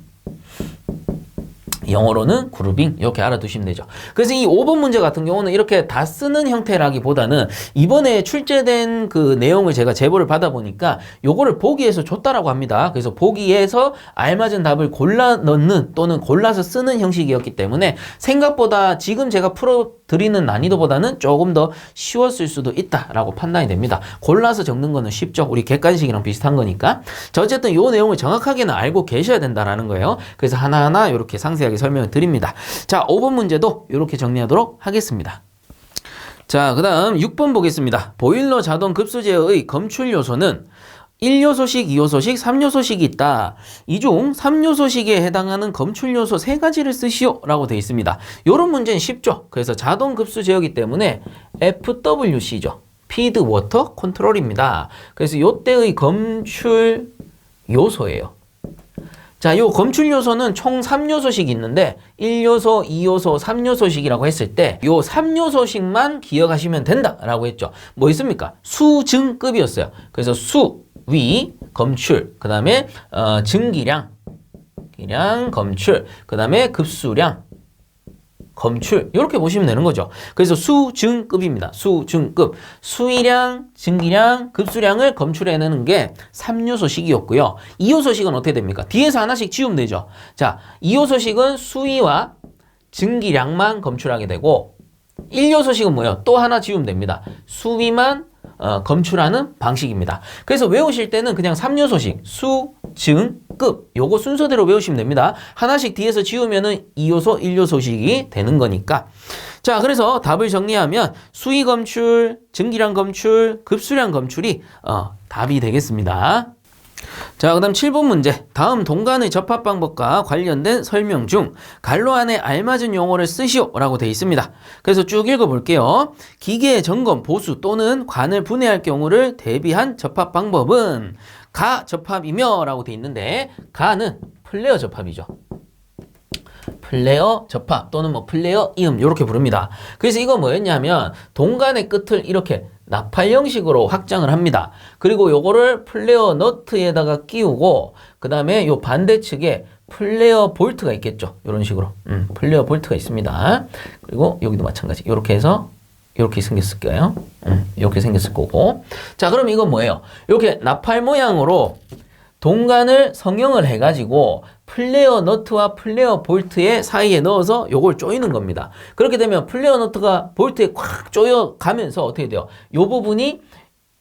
영어로는 그루빙 이렇게 알아두시면 되죠. 그래서 이 5번 문제 같은 경우는 이렇게 다 쓰는 형태라기보다는 이번에 출제된 그 내용을 제가 제보를 받아보니까 요거를 보기에서 줬다라고 합니다. 그래서 보기에서 알맞은 답을 골라 넣는 또는 골라서 쓰는 형식이었기 때문에 생각보다 지금 제가 풀어드리는 난이도보다는 조금 더 쉬웠을 수도 있다라고 판단이 됩니다. 골라서 적는 거는 쉽죠. 우리 객관식이랑 비슷한 거니까. 자, 어쨌든 요 내용을 정확하게는 알고 계셔야 된다라는 거예요. 그래서 하나하나 이렇게 상세하게 설명을 드립니다. 자, 5번 문제도 이렇게 정리하도록 하겠습니다. 자, 그 다음 6번 보겠습니다. 보일러 자동 급수제어의 검출 요소는 1요소식, 2요소식, 3요소식이 있다. 이 중 3요소식에 해당하는 검출 요소 3가지를 쓰시오 라고 되어 있습니다. 요런 문제는 쉽죠. 그래서 자동 급수 제어이기 때문에 FWC죠. 피드 워터 컨트롤입니다. 그래서 요때의 검출 요소예요. 자, 요 검출 요소는 총 3요소식이 있는데 1요소, 2요소, 3요소식이라고 했을 때 요 3요소식만 기억하시면 된다라고 했죠. 뭐 있습니까? 수증급이었어요. 그래서 수, 위, 검출, 그 다음에 증기량, 검출, 그 다음에 급수량, 검출 이렇게 보시면 되는 거죠. 그래서 수증급입니다. 수증급. 수위량, 증기량, 급수량을 검출해내는 게 3요소식이었고요. 2요소식은 어떻게 됩니까? 뒤에서 하나씩 지우면 되죠. 자, 2요소식은 수위와 증기량만 검출하게 되고 1요소식은 뭐예요? 또 하나 지우면 됩니다. 수위만 검출하는 방식입니다. 그래서 외우실 때는 그냥 3요소식, 수, 증, 급 요거 순서대로 외우시면 됩니다. 하나씩 뒤에서 지우면은 2요소, 1요소식이 되는 거니까. 자, 그래서 답을 정리하면 수위 검출, 증기량 검출, 급수량 검출이 답이 되겠습니다. 자, 그 다음 7번 문제. 다음 동간의 접합 방법과 관련된 설명 중 갈로 안에 알맞은 용어를 쓰시오 라고 되어 있습니다. 그래서 쭉 읽어볼게요. 기계의 점검, 보수 또는 관을 분해할 경우를 대비한 접합 방법은 가 접합이며 라고 되어 있는데 가는 플레어 접합이죠. 플레어 접합 또는 뭐 플레어 이음 이렇게 부릅니다. 그래서 이거 뭐였냐면 동간의 끝을 이렇게 나팔 형식으로 확장을 합니다. 그리고 요거를 플레어 너트에다가 끼우고 그 다음에 요 반대측에 플레어 볼트가 있겠죠. 이런 식으로 플레어 볼트가 있습니다. 그리고 여기도 마찬가지 이렇게 해서 이렇게 생겼을 거예요. 이렇게 생겼을 거고. 자, 그럼 이건 뭐예요? 이렇게 나팔 모양으로 동간을 성형을 해가지고 플레어 너트와 플레어 볼트의 사이에 넣어서 요걸 조이는 겁니다. 그렇게 되면 플레어 너트가 볼트에 꽉 조여가면서 어떻게 돼요? 요 부분이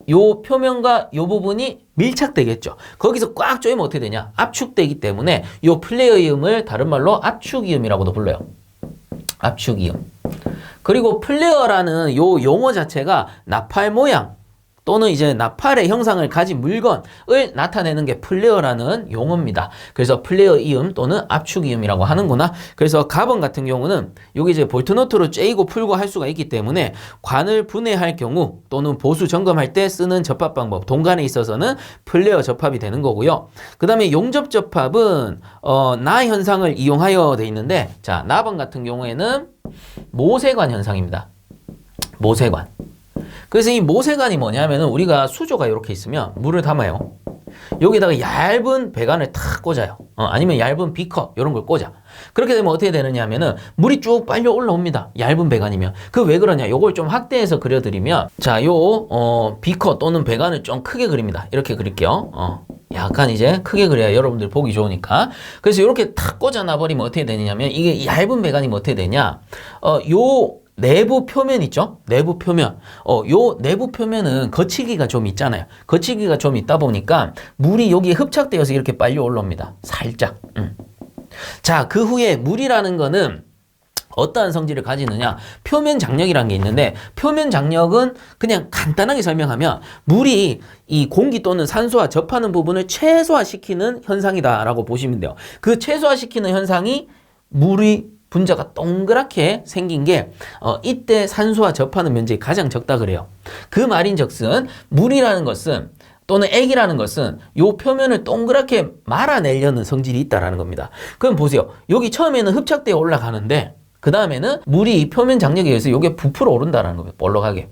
요 표면과 요 부분이 밀착되겠죠. 거기서 꽉 조이면 어떻게 되냐? 압축되기 때문에 요 플레어 이음을 다른 말로 압축이음이라고도 불러요. 압축이음. 그리고 플레어라는 요 용어 자체가 나팔 모양 또는 이제 나팔의 형상을 가진 물건을 나타내는 게 플레어라는 용어입니다. 그래서 플레어 이음 또는 압축 이음이라고 하는구나. 그래서 가번 같은 경우는 여기 이제 볼트너트로 쬐이고 풀고 할 수가 있기 때문에 관을 분해할 경우 또는 보수 점검할 때 쓰는 접합 방법, 동간에 있어서는 플레어 접합이 되는 거고요. 그 다음에 용접 접합은 나 현상을 이용하여 돼 있는데, 자, 나번 같은 경우에는 모세관 현상입니다. 모세관. 그래서 이 모세관이 뭐냐면은 우리가 수조가 이렇게 있으면 물을 담아요. 여기다가 얇은 배관을 탁 꽂아요. 아니면 얇은 비커 이런 걸 꽂아. 그렇게 되면 어떻게 되느냐 하면은 물이 쭉 빨려 올라옵니다. 얇은 배관이면. 그 왜 그러냐? 요걸 좀 확대해서 그려드리면, 자, 요 비커 또는 배관을 좀 크게 그립니다. 이렇게 그릴게요. 약간 이제 크게 그려야 여러분들 보기 좋으니까. 그래서 이렇게 탁 꽂아놔 버리면 어떻게 되느냐면 이게 얇은 배관이면 어떻게 되냐? 요 내부 표면 있죠? 내부 표면. 요 내부 표면은 거치기가 좀 있잖아요. 거치기가 좀 있다 보니까 물이 여기에 흡착되어서 이렇게 빨리 올라옵니다. 살짝. 자, 그 후에 물이라는 거는 어떠한 성질을 가지느냐? 표면 장력이라는 게 있는데, 표면 장력은 그냥 간단하게 설명하면 물이 이 공기 또는 산소와 접하는 부분을 최소화시키는 현상이다라고 보시면 돼요. 그 최소화시키는 현상이 물이 분자가 동그랗게 생긴 게 이때 산소와 접하는 면적이 가장 적다 그래요. 그 말인즉슨 물이라는 것은 또는 액이라는 것은 요 표면을 동그랗게 말아내려는 성질이 있다라는 겁니다. 그럼 보세요. 여기 처음에는 흡착되어 올라가는데 그 다음에는 물이 이 표면 장력에 의해서 요게 부풀어 오른다라는 겁니다. 볼록하게.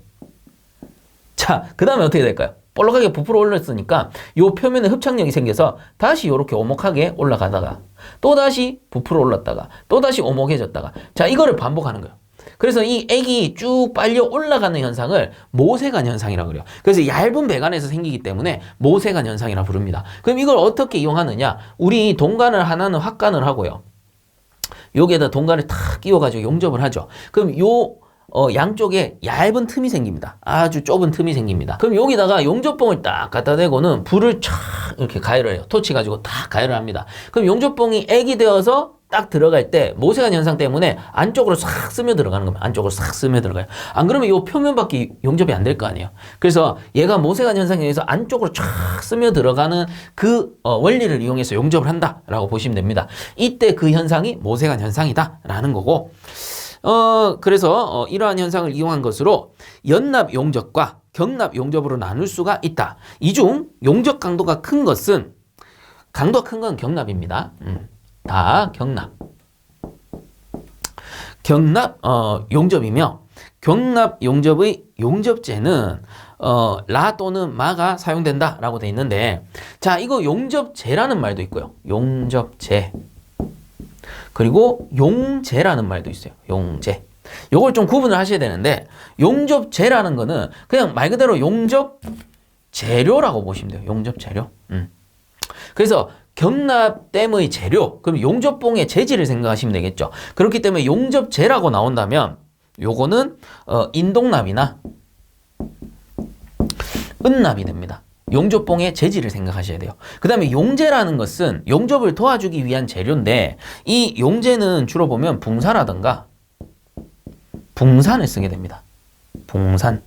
자, 그 다음에 어떻게 될까요? 볼록하게 부풀어 올랐으니까 요 표면에 흡착력이 생겨서 다시 이렇게 오목하게 올라가다가 또 다시 부풀어 올랐다가 또 다시 오목해졌다가 자 이거를 반복하는 거예요. 그래서 이 액이 쭉 빨려 올라가는 현상을 모세관 현상이라고 그래요. 그래서 얇은 배관에서 생기기 때문에 모세관 현상이라고 부릅니다. 그럼 이걸 어떻게 이용하느냐? 우리 동관을 하나는 확관을 하고요. 여기에다 동관을 탁 끼워가지고 용접을 하죠. 그럼 요 양쪽에 얇은 틈이 생깁니다. 아주 좁은 틈이 생깁니다. 그럼 여기다가 용접봉을 딱 갖다 대고는 불을 촥 이렇게 가열을 해요. 토치 가지고 딱 가열을 합니다. 그럼 용접봉이 액이 되어서 딱 들어갈 때 모세관 현상 때문에 안쪽으로 싹 스며 들어가는 겁니다. 안쪽으로 싹 스며 들어가요. 안 그러면 이 표면밖에 용접이 안 될 거 아니에요. 그래서 얘가 모세관 현상에 의해서 안쪽으로 쫙 스며 들어가는 그 원리를 이용해서 용접을 한다라고 보시면 됩니다. 이때 그 현상이 모세관 현상이다라는 거고 그래서 이러한 현상을 이용한 것으로 연납 용접과 격납 용접으로 나눌 수가 있다. 이 중 용접 강도가 큰 것은 강도가 큰 건 격납입니다. 다 격납. 격납 용접이며 격납 용접의 용접재는 라 또는 마가 사용된다라고 돼 있는데 자 이거 용접재라는 말도 있고요. 용접재. 그리고 용재라는 말도 있어요. 용재. 요걸 좀 구분을 하셔야 되는데 용접재라는 거는 그냥 말 그대로 용접 재료라고 보시면 돼요. 용접 재료. 그래서 격납댐의 재료, 그럼 용접봉의 재질을 생각하시면 되겠죠. 그렇기 때문에 용접재라고 나온다면 요거는 인동납이나 은납이 됩니다. 용접봉의 재질을 생각하셔야 돼요. 그 다음에 용재라는 것은 용접을 도와주기 위한 재료인데 이 용재는 주로 보면 붕사라든가 붕산을 쓰게 됩니다. 붕산.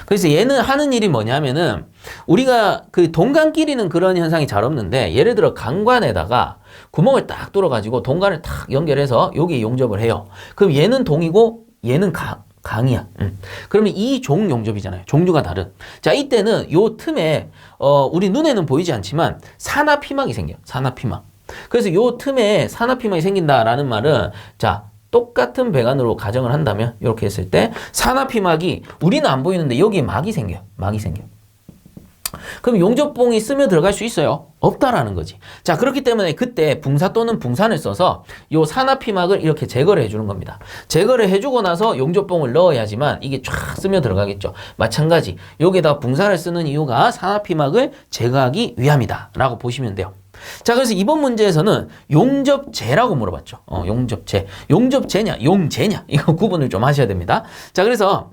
그래서 얘는 하는 일이 뭐냐면은 우리가 그 동관끼리는 그런 현상이 잘 없는데 예를 들어 강관에다가 구멍을 딱 뚫어가지고 동관을 딱 연결해서 여기 용접을 해요. 그럼 얘는 동이고 얘는 강이야. 그러면 이 종 용접이잖아요. 종류가 다른. 자, 이때는 요 틈에 우리 눈에는 보이지 않지만 산화피막이 생겨요. 산화피막. 그래서 요 틈에 산화피막이 생긴다라는 말은 자 똑같은 배관으로 가정을 한다면 이렇게 했을 때 산화피막이 우리는 안 보이는데 여기에 막이 생겨요. 막이 생겨. 그럼 용접봉이 스며 들어갈 수 있어요? 없다라는 거지. 자, 그렇기 때문에 그때 붕사 또는 붕산을 써서 요 산화피막을 이렇게 제거를 해주는 겁니다. 제거를 해주고 나서 용접봉을 넣어야지만 이게 쫙 스며 들어가겠죠. 마찬가지 여기에다 붕사를 쓰는 이유가 산화피막을 제거하기 위함이다 라고 보시면 돼요. 자, 그래서 이번 문제에서는 용접재라고 물어봤죠. 용접재. 용접재냐, 용재냐, 이거 구분을 좀 하셔야 됩니다. 자, 그래서,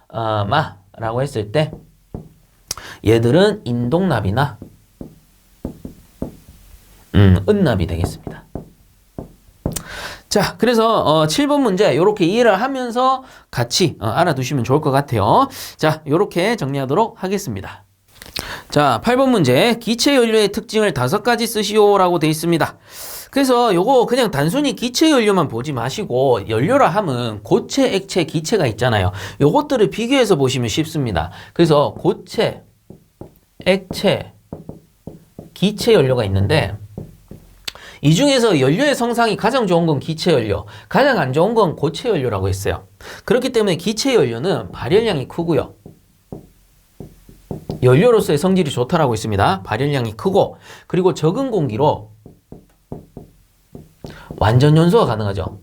마라고 했을 때, 얘들은 인동납이나, 은납이 되겠습니다. 자, 그래서, 7번 문제, 요렇게 이해를 하면서 같이 알아두시면 좋을 것 같아요. 자, 요렇게 정리하도록 하겠습니다. 자, 8번 문제. 기체 연료의 특징을 5가지 쓰시오라고 되어 있습니다. 그래서 요거 그냥 단순히 기체 연료만 보지 마시고 연료라 하면 고체, 액체, 기체가 있잖아요. 요것들을 비교해서 보시면 쉽습니다. 그래서 고체, 액체, 기체 연료가 있는데 이 중에서 연료의 성상이 가장 좋은 건 기체 연료, 가장 안 좋은 건 고체 연료라고 했어요. 그렇기 때문에 기체 연료는 발열량이 크고요. 연료로서의 성질이 좋다라고 있습니다. 발열량이 크고 그리고 적은 공기로 완전 연소가 가능하죠.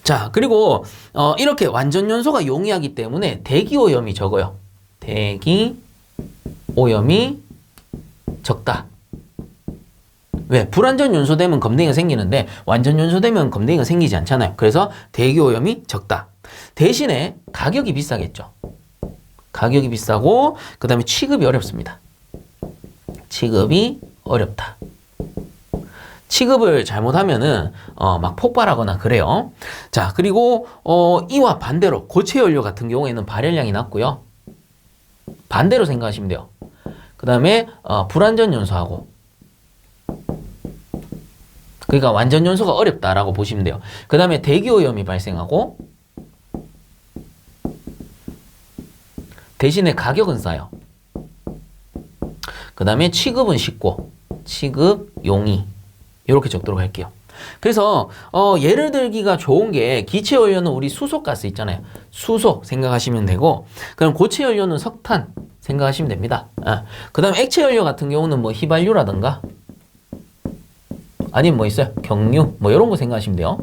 자, 그리고 이렇게 완전 연소가 용이하기 때문에 대기 오염이 적어요. 대기 오염이 적다. 왜? 불완전 연소되면 검댕이가 생기는데 완전 연소되면 검댕이가 생기지 않잖아요. 그래서 대기 오염이 적다. 대신에 가격이 비싸겠죠. 가격이 비싸고 그 다음에 취급이 어렵습니다. 취급이 어렵다. 취급을 잘못하면은 막 폭발하거나 그래요. 자, 그리고 이와 반대로 고체 연료 같은 경우에는 발열량이 낮고요. 반대로 생각하시면 돼요. 그 다음에 불완전 연소하고 그러니까 완전 연소가 어렵다라고 보시면 돼요. 그 다음에 대기 오염이 발생하고 대신에 가격은 싸요. 그 다음에 취급은 쉽고 취급 용이 이렇게 적도록 할게요. 그래서 예를 들기가 좋은 게 기체 연료는 우리 수소가스 있잖아요. 수소 생각하시면 되고, 그럼 고체 연료는 석탄 생각하시면 됩니다. 그다음 액체 연료 같은 경우는 뭐 휘발유라든가 아니면 뭐 있어요? 경유 뭐 이런 거 생각하시면 돼요.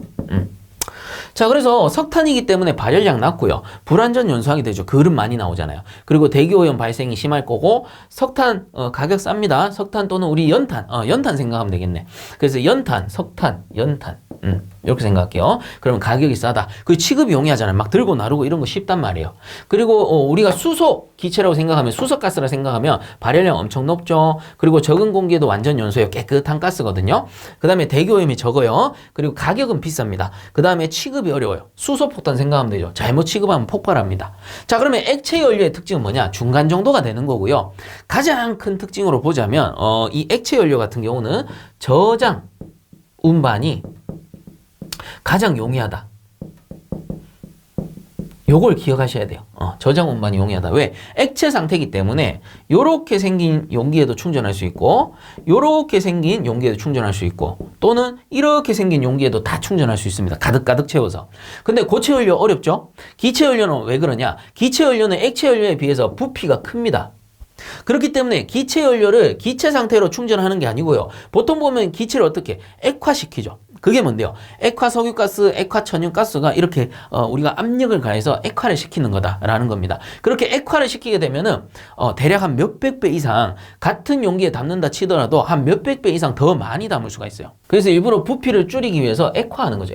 자, 그래서 석탄이기 때문에 발열량 낮고요. 불완전 연소하게 되죠. 그름 많이 나오잖아요. 그리고 대기오염 발생이 심할 거고, 석탄 가격 쌉니다. 석탄 또는 우리 연탄, 연탄 생각하면 되겠네. 그래서 연탄, 석탄, 연탄. 이렇게 생각할게요. 그러면 가격이 싸다. 그 취급이 용이하잖아요. 막 들고 나르고 이런 거 쉽단 말이에요. 그리고 우리가 수소 기체라고 생각하면, 수소가스라 생각하면 발열량 엄청 높죠. 그리고 적은 공기에도 완전 연소해요. 깨끗한 가스거든요. 그 다음에 대기오염이 적어요. 그리고 가격은 비쌉니다. 그 다음에 취급이 어려워요. 수소폭탄 생각하면 되죠. 잘못 취급하면 폭발합니다. 자, 그러면 액체 연료의 특징은 뭐냐? 중간 정도가 되는 거고요. 가장 큰 특징으로 보자면 이 액체 연료 같은 경우는 저장, 운반이 가장 용이하다. 요걸 기억하셔야 돼요. 저장 운반이 용이하다. 왜? 액체 상태이기 때문에 요렇게 생긴 용기에도 충전할 수 있고, 요렇게 생긴 용기에도 충전할 수 있고, 또는 이렇게 생긴 용기에도 다 충전할 수 있습니다. 가득가득 채워서. 근데 고체 연료 어렵죠? 기체 연료는 왜 그러냐? 기체 연료는 액체 연료에 비해서 부피가 큽니다. 그렇기 때문에 기체 연료를 기체 상태로 충전하는 게 아니고요. 보통 보면 기체를 어떻게 액화시키죠. 그게 뭔데요? 액화 석유가스, 액화 천연가스가 이렇게 우리가 압력을 가해서 액화를 시키는 거다라는 겁니다. 그렇게 액화를 시키게 되면은 대략 한 몇백 배 이상, 같은 용기에 담는다 치더라도 한 몇백 배 이상 더 많이 담을 수가 있어요. 그래서 일부러 부피를 줄이기 위해서 액화하는 거죠.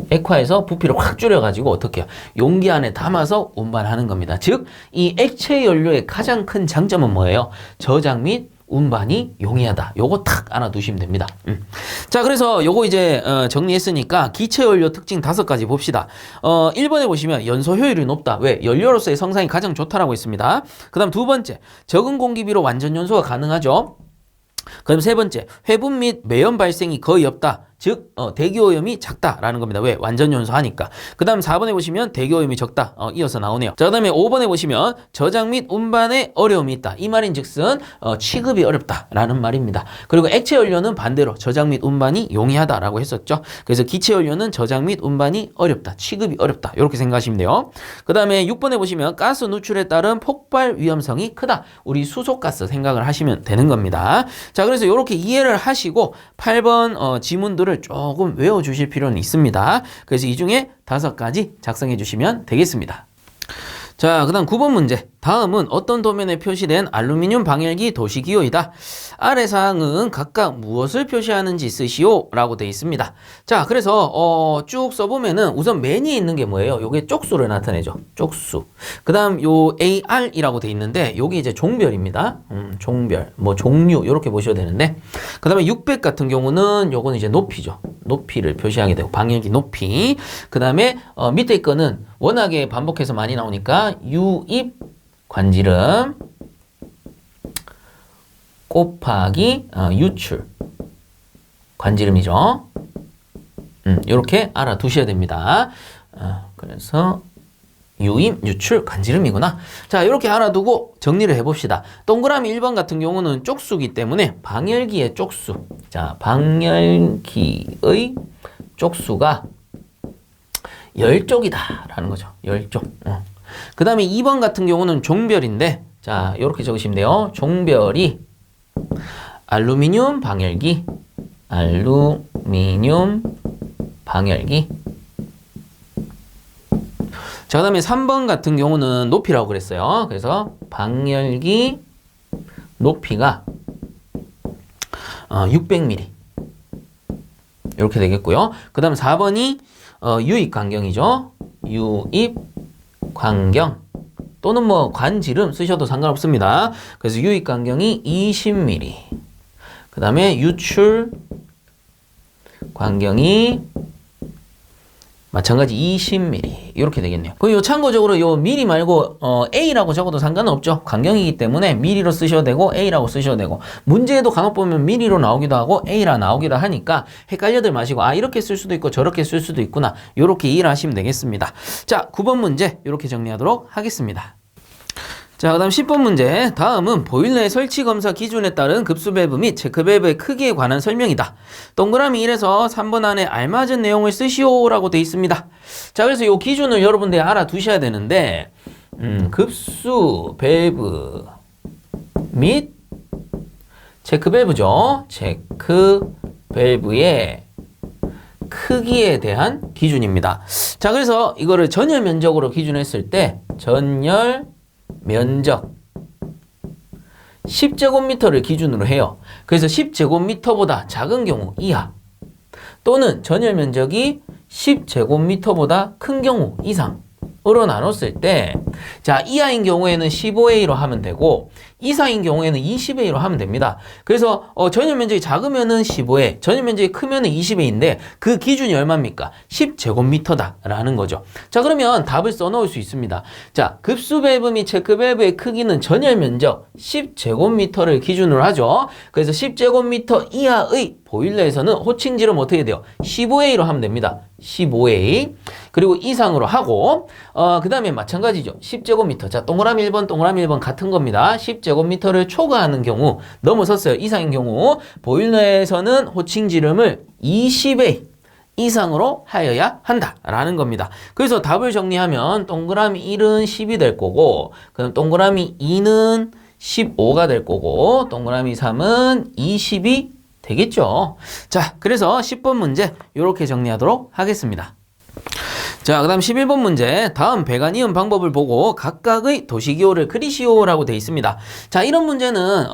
액화해서 부피를 확 줄여가지고 어떻게 해요? 용기 안에 담아서 운반하는 겁니다. 즉, 이 액체 연료의 가장 큰 장점은 뭐예요? 저장 및 운반이 용이하다. 요거 탁 알아두시면 됩니다. 자, 그래서 요거 이제 정리했으니까 기체 연료 특징 5가지 봅시다. 1번에 보시면 연소 효율이 높다. 왜? 연료로서의 성상이 가장 좋다라고 했습니다. 그 다음 2번째, 적은 공기비로 완전 연소가 가능하죠. 그럼 3번째, 회분 및 매연 발생이 거의 없다. 즉 대기오염이 작다라는 겁니다. 왜? 완전 연소하니까. 그 다음 4번에 보시면 대기오염이 적다. 이어서 나오네요. 자, 그 다음에 5번에 보시면 저장 및 운반에 어려움이 있다. 이 말인 즉슨 취급이 어렵다라는 말입니다. 그리고 액체 연료는 반대로 저장 및 운반이 용이하다라고 했었죠. 그래서 기체 연료는 저장 및 운반이 어렵다. 취급이 어렵다. 이렇게 생각하시면 돼요. 그 다음에 6번에 보시면 가스 누출에 따른 폭발 위험성이 크다. 우리 수소가스 생각을 하시면 되는 겁니다. 자, 그래서 이렇게 이해를 하시고 8번 지문들을 조금 외워주실 필요는 있습니다. 그래서 이 중에 5가지 작성해 주시면 되겠습니다. 자, 그 다음 9번 문제. 다음은 어떤 도면에 표시된 알루미늄 방열기 도시기호이다. 아래 사항은 각각 무엇을 표시하는지 쓰시오 라고 되어 있습니다. 자, 그래서 쭉 써보면은 우선 맨 위에 있는 게 뭐예요? 요게 쪽수를 나타내죠. 쪽수. 그 다음 요 AR이라고 되어 있는데 요게 이제 종별입니다. 종별, 뭐 종류 이렇게 보셔야 되는데, 그 다음에 600 같은 경우는 요거는 이제 높이죠. 높이를 표시하게 되고, 방열기 높이. 그 다음에 밑에 거는 워낙에 반복해서 많이 나오니까 유입 관지름 곱하기 유출 관지름이죠. 이렇게 알아두셔야 됩니다. 그래서 유입, 유출, 관지름이구나. 자, 이렇게 알아두고 정리를 해봅시다. 동그라미 1번 같은 경우는 쪽수기 때문에 방열기의 쪽수. 자, 방열기의 쪽수가 10쪽이다 라는 거죠. 10쪽. 그 다음에 2번 같은 경우는 종별인데, 자, 이렇게 적으시면 돼요. 종별이 알루미늄 방열기, 알루미늄 방열기. 자, 그 다음에 3번 같은 경우는 높이라고 그랬어요. 그래서 방열기 높이가 600mm. 이렇게 되겠고요. 그 다음 4번이 유입 간경이죠. 유입 간경 또는 뭐 관지름 쓰셔도 상관없습니다. 그래서 유입 간경이 20mm. 그 다음에 유출 간경이 마찬가지 20mm 이렇게 되겠네요. 그럼 요 참고적으로 요 미리 말고 A라고 적어도 상관은 없죠. 간경이기 때문에 미리로 쓰셔도 되고 A라고 쓰셔도 되고, 문제에도 간혹 보면 미리로 나오기도 하고 A라 나오기도 하니까 헷갈려들 마시고 이렇게 쓸 수도 있고 저렇게 쓸 수도 있구나, 요렇게 이해를 하시면 되겠습니다. 자, 9번 문제 이렇게 정리하도록 하겠습니다. 자, 그 다음 10번 문제. 다음은 보일러의 설치 검사 기준에 따른 급수 밸브 및 체크 밸브의 크기에 관한 설명이다. 동그라미 1에서 3번 안에 알맞은 내용을 쓰시오라고 되어 있습니다. 자, 그래서 이 기준을 여러분들이 알아두셔야 되는데, 급수 밸브 및 체크 밸브죠. 체크 밸브의 크기에 대한 기준입니다. 자, 그래서 이거를 전열 면적으로 기준했을 때 전열 면적 10제곱미터를 기준으로 해요. 그래서 10제곱미터보다 작은 경우 이하 또는 전열 면적이 10제곱미터보다 큰 경우 이상으로 나눴을 때, 자, 이하인 경우에는 15A로 하면 되고 이상인 경우에는 20A로 하면 됩니다. 그래서 전열 면적이 작으면은 15A, 전열 면적이 크면은 20A인데 그 기준이 얼마입니까? 10제곱미터다라는 거죠. 자, 그러면 답을 써놓을 수 있습니다. 자, 급수 밸브 및 체크 밸브의 크기는 전열 면적 10제곱미터를 기준으로 하죠. 그래서 10제곱미터 이하의 보일러에서는 호칭 지름 어떻게 돼요? 15A로 하면 됩니다. 15A. 그리고 이상으로 하고 그 다음에 마찬가지죠. 10제곱미터. 자, 동그라미 1번, 동그라미 1번 같은 겁니다. 10제곱미터를 초과하는 경우, 넘어섰어요. 이상인 경우 보일러에서는 호칭 지름을 20A 이상으로 하여야 한다라는 겁니다. 그래서 답을 정리하면 동그라미 1은 10이 될 거고, 그럼 동그라미 2는 15가 될 거고, 동그라미 3은 20이 되겠죠. 자, 그래서 10번 문제 이렇게 정리하도록 하겠습니다. 자, 그 다음 11번 문제. 다음 배관이음 방법을 보고 각각의 도시기호를 그리시오라고 되어 있습니다. 자, 이런 문제는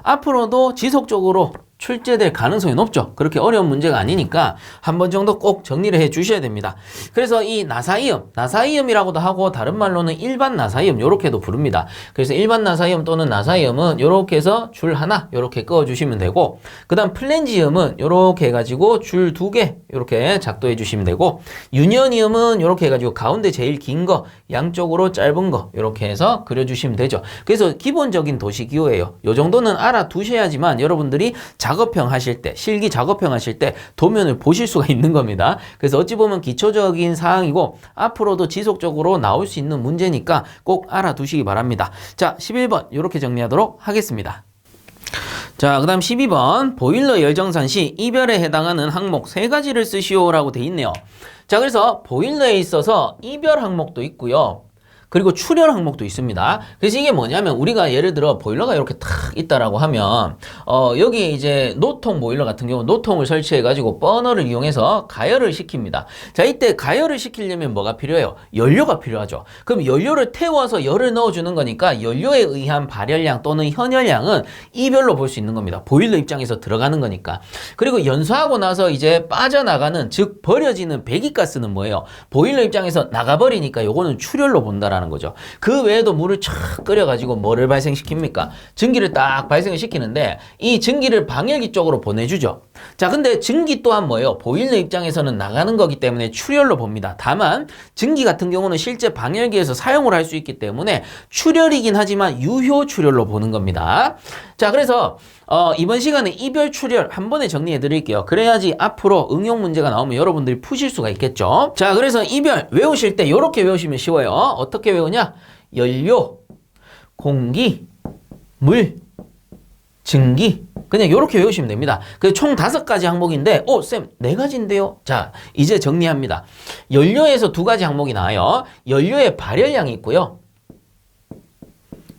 앞으로도 지속적으로 출제될 가능성이 높죠. 그렇게 어려운 문제가 아니니까 한 번 정도 꼭 정리를 해 주셔야 됩니다. 그래서 이 나사이음이라고도 하고 다른 말로는 일반 나사이음 이렇게도 부릅니다. 그래서 일반 나사이음 또는 나사이음은 이렇게 해서 줄 하나 이렇게 그어 주시면 되고, 그 다음 플랜지음은 이렇게 해가지고 줄 2개 이렇게 작도해 주시면 되고, 유니언이음은 이렇게 해가지고 가운데 제일 긴 거 양쪽으로 짧은 거 이렇게 해서 그려주시면 되죠. 그래서 기본적인 도시기호예요. 이 정도는 알아두셔야지만 여러분들이 작업형 하실 때, 실기 작업형 하실 때 도면을 보실 수가 있는 겁니다. 그래서 어찌 보면 기초적인 사항이고 앞으로도 지속적으로 나올 수 있는 문제니까 꼭 알아두시기 바랍니다. 자, 11번 이렇게 정리하도록 하겠습니다. 자, 그 다음 12번 보일러 열정산 시 이별에 해당하는 항목 3가지를 쓰시오라고 돼 있네요. 자, 그래서 보일러에 있어서 이별 항목도 있고요. 그리고 출혈 항목도 있습니다. 그래서 이게 뭐냐면 우리가 예를 들어 보일러가 이렇게 탁 있다라고 하면 여기 이제 노통 보일러 같은 경우 노통을 설치해 가지고 버너를 이용해서 가열을 시킵니다. 자, 이때 가열을 시키려면 뭐가 필요해요? 연료가 필요하죠. 그럼 연료를 태워서 열을 넣어주는 거니까 연료에 의한 발열량 또는 현열량은 이별로 볼 수 있는 겁니다. 보일러 입장에서 들어가는 거니까. 그리고 연소하고 나서 이제 빠져나가는, 즉 버려지는 배기가스는 뭐예요? 보일러 입장에서 나가버리니까 요거는 출혈로 본다라는 거죠. 그 외에도 물을 촥 끓여가지고 뭐를 발생시킵니까? 증기를 딱 발생을 시키는데 이 증기를 방열기 쪽으로 보내주죠. 자, 근데 증기 또한 뭐예요? 보일러 입장에서는 나가는 거기 때문에 출혈로 봅니다. 다만 증기 같은 경우는 실제 방열기에서 사용을 할 수 있기 때문에 출혈이긴 하지만 유효 출혈로 보는 겁니다. 자, 그래서 이번 시간에 이별 출혈 한 번에 정리해 드릴게요. 그래야지 앞으로 응용 문제가 나오면 여러분들이 푸실 수가 있겠죠. 자, 그래서 이별 외우실 때 이렇게 외우시면 쉬워요. 어떻게 외우냐? 연료, 공기, 물, 증기. 그냥 이렇게 외우시면 됩니다. 총 5가지 항목인데 쌤 4가지인데요. 자, 이제 정리합니다. 연료에서 2가지 항목이 나와요. 연료의 발열량이 있고요.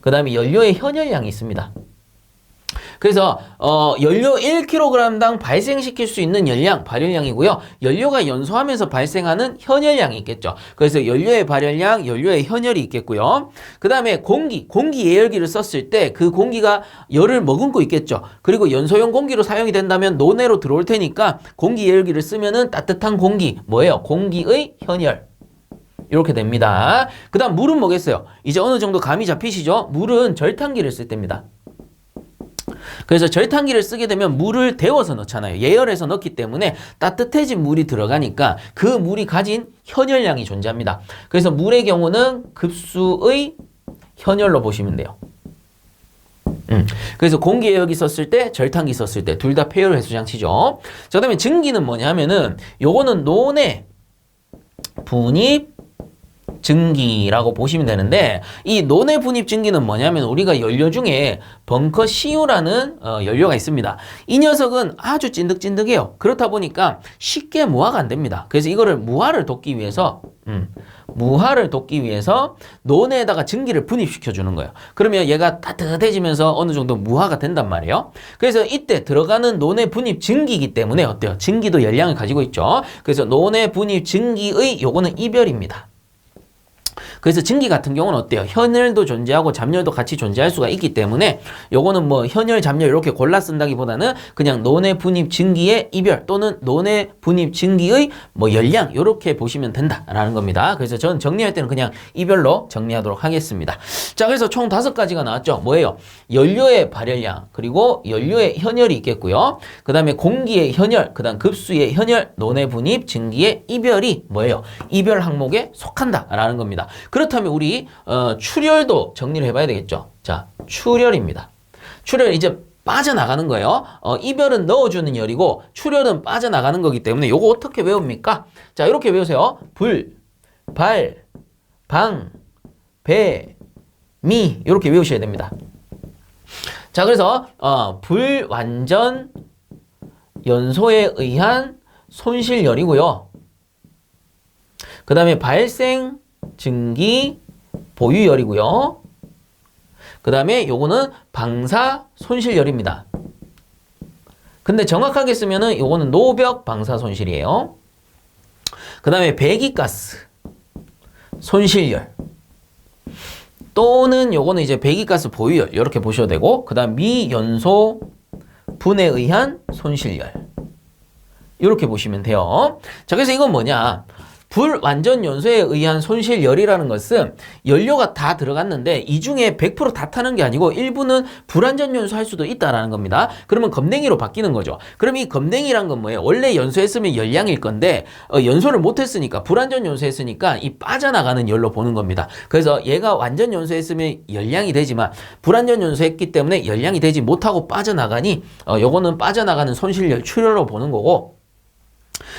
그 다음에 연료의 현열량이 있습니다. 그래서 연료 1kg당 발생시킬 수 있는 열량, 발열량이고요. 연료가 연소하면서 발생하는 현열량이 있겠죠. 그래서 연료의 발열량, 연료의 현열이 있겠고요. 그 다음에 공기 예열기를 썼을 때 그 공기가 열을 머금고 있겠죠. 그리고 연소용 공기로 사용이 된다면 노내로 들어올 테니까 공기 예열기를 쓰면은 따뜻한 공기, 뭐예요? 공기의 현열. 이렇게 됩니다. 그 다음 물은 뭐겠어요? 이제 어느 정도 감이 잡히시죠? 물은 절탄기를 쓸 때입니다. 그래서 절탄기를 쓰게 되면 물을 데워서 넣잖아요. 예열해서 넣기 때문에 따뜻해진 물이 들어가니까 그 물이 가진 현열량이 존재합니다. 그래서 물의 경우는 급수의 현열로 보시면 돼요. 그래서 공기 예열기 썼을 때, 절탄기 썼을 때 둘 다 폐열 회수 장치죠. 자, 그다음에 증기는 뭐냐 하면은 요거는 논의 분입 증기라고 보시면 되는데 이 논의 분입 증기는 뭐냐면 우리가 연료 중에 벙커 CU라는 연료가 있습니다. 이 녀석은 아주 찐득찐득해요. 그렇다 보니까 쉽게 무화가 안 됩니다. 그래서 이거를 무화를 돕기 위해서 논에다가 증기를 분입시켜 주는 거예요. 그러면 얘가 따뜻해지면서 어느 정도 무화가 된단 말이에요. 그래서 이때 들어가는 논의 분입 증기이기 때문에 어때요? 증기도 열량을 가지고 있죠. 그래서 논의 분입 증기의 요거는 이별입니다. 그래서 증기 같은 경우는 어때요? 현열도 존재하고 잡열도 같이 존재할 수가 있기 때문에 요거는 뭐 현열, 잡열 이렇게 골라 쓴다기보다는 그냥 논의 분입 증기의 이별 또는 논의 분입 증기의 뭐 열량 이렇게 보시면 된다라는 겁니다. 그래서 저는 정리할 때는 그냥 이별로 정리하도록 하겠습니다. 자, 그래서 총 5가지가 나왔죠. 뭐예요? 연료의 발열량, 그리고 연료의 현열이 있겠고요. 그 다음에 공기의 현열, 그 다음 급수의 현열, 논의 분입 증기의 이별이 뭐예요? 이별 항목에 속한다라는 겁니다. 그렇다면 우리 출혈도 정리를 해봐야 되겠죠. 자, 출혈입니다. 출혈 이제 빠져나가는 거예요. 이별은 넣어주는 열이고 출혈은 빠져나가는 거기 때문에 요거 어떻게 외웁니까? 자, 이렇게 외우세요. 불, 발, 방, 배, 미 이렇게 외우셔야 됩니다. 자, 그래서 불완전 연소에 의한 손실열이고요. 그 다음에 발생 증기 보유열이고요. 그 다음에 요거는 방사 손실열입니다. 근데 정확하게 쓰면은 요거는 노벽 방사 손실이에요. 그 다음에 배기가스 손실열 또는 요거는 이제 배기가스 보유열 이렇게 보셔도 되고, 그 다음 미연소 분에 의한 손실열 이렇게 보시면 돼요. 자, 그래서 이건 뭐냐? 불완전 연소에 의한 손실열이라는 것은 연료가 다 들어갔는데 이 중에 100% 다 타는 게 아니고 일부는 불완전 연소할 수도 있다라는 겁니다. 그러면 검댕이로 바뀌는 거죠. 그럼 이 검댕이란 건 뭐예요? 원래 연소했으면 열량일 건데 연소를 못했으니까 불완전 연소했으니까 이 빠져나가는 열로 보는 겁니다. 그래서 얘가 완전 연소했으면 열량이 되지만 불완전 연소했기 때문에 열량이 되지 못하고 빠져나가니 요거는 빠져나가는 손실열, 출혈로 보는 거고,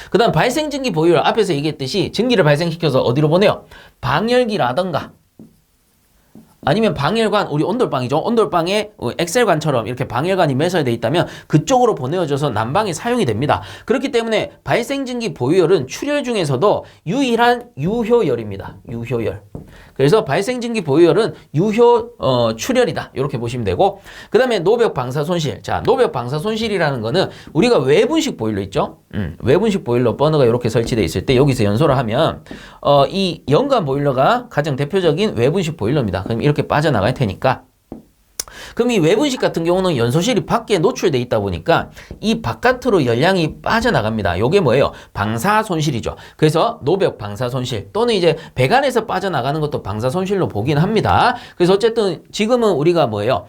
그 다음 발생증기 보유율 앞에서 얘기했듯이 증기를 발생시켜서 어디로 보내요? 방열기라던가 아니면 방열관, 우리 온돌방이죠. 온돌방에 엑셀관처럼 이렇게 방열관이 매설되어 있다면 그쪽으로 보내어져서 난방에 사용이 됩니다. 그렇기 때문에 발생증기 보유열은 출혈 중에서도 유일한 유효열입니다. 유효열. 그래서 발생증기 보유열은 유효 출혈이다 이렇게 보시면 되고, 그 다음에 노벽 방사 손실. 자, 노벽 방사 손실이라는 거는 우리가 외분식 보일러 있죠. 외분식 보일러 버너가 이렇게 설치되어 있을 때 여기서 연소를 하면 이 연관 보일러가 가장 대표적인 외분식 보일러입니다. 그럼 이렇게 빠져나갈 테니까, 그럼 이 외분식 같은 경우는 연소실이 밖에 노출돼 있다 보니까 이 바깥으로 열량이 빠져나갑니다. 요게 뭐예요? 방사 손실이죠. 그래서 노벽 방사 손실 또는 이제 배관에서 빠져나가는 것도 방사 손실로 보긴 합니다. 그래서 어쨌든 지금은 우리가 뭐예요?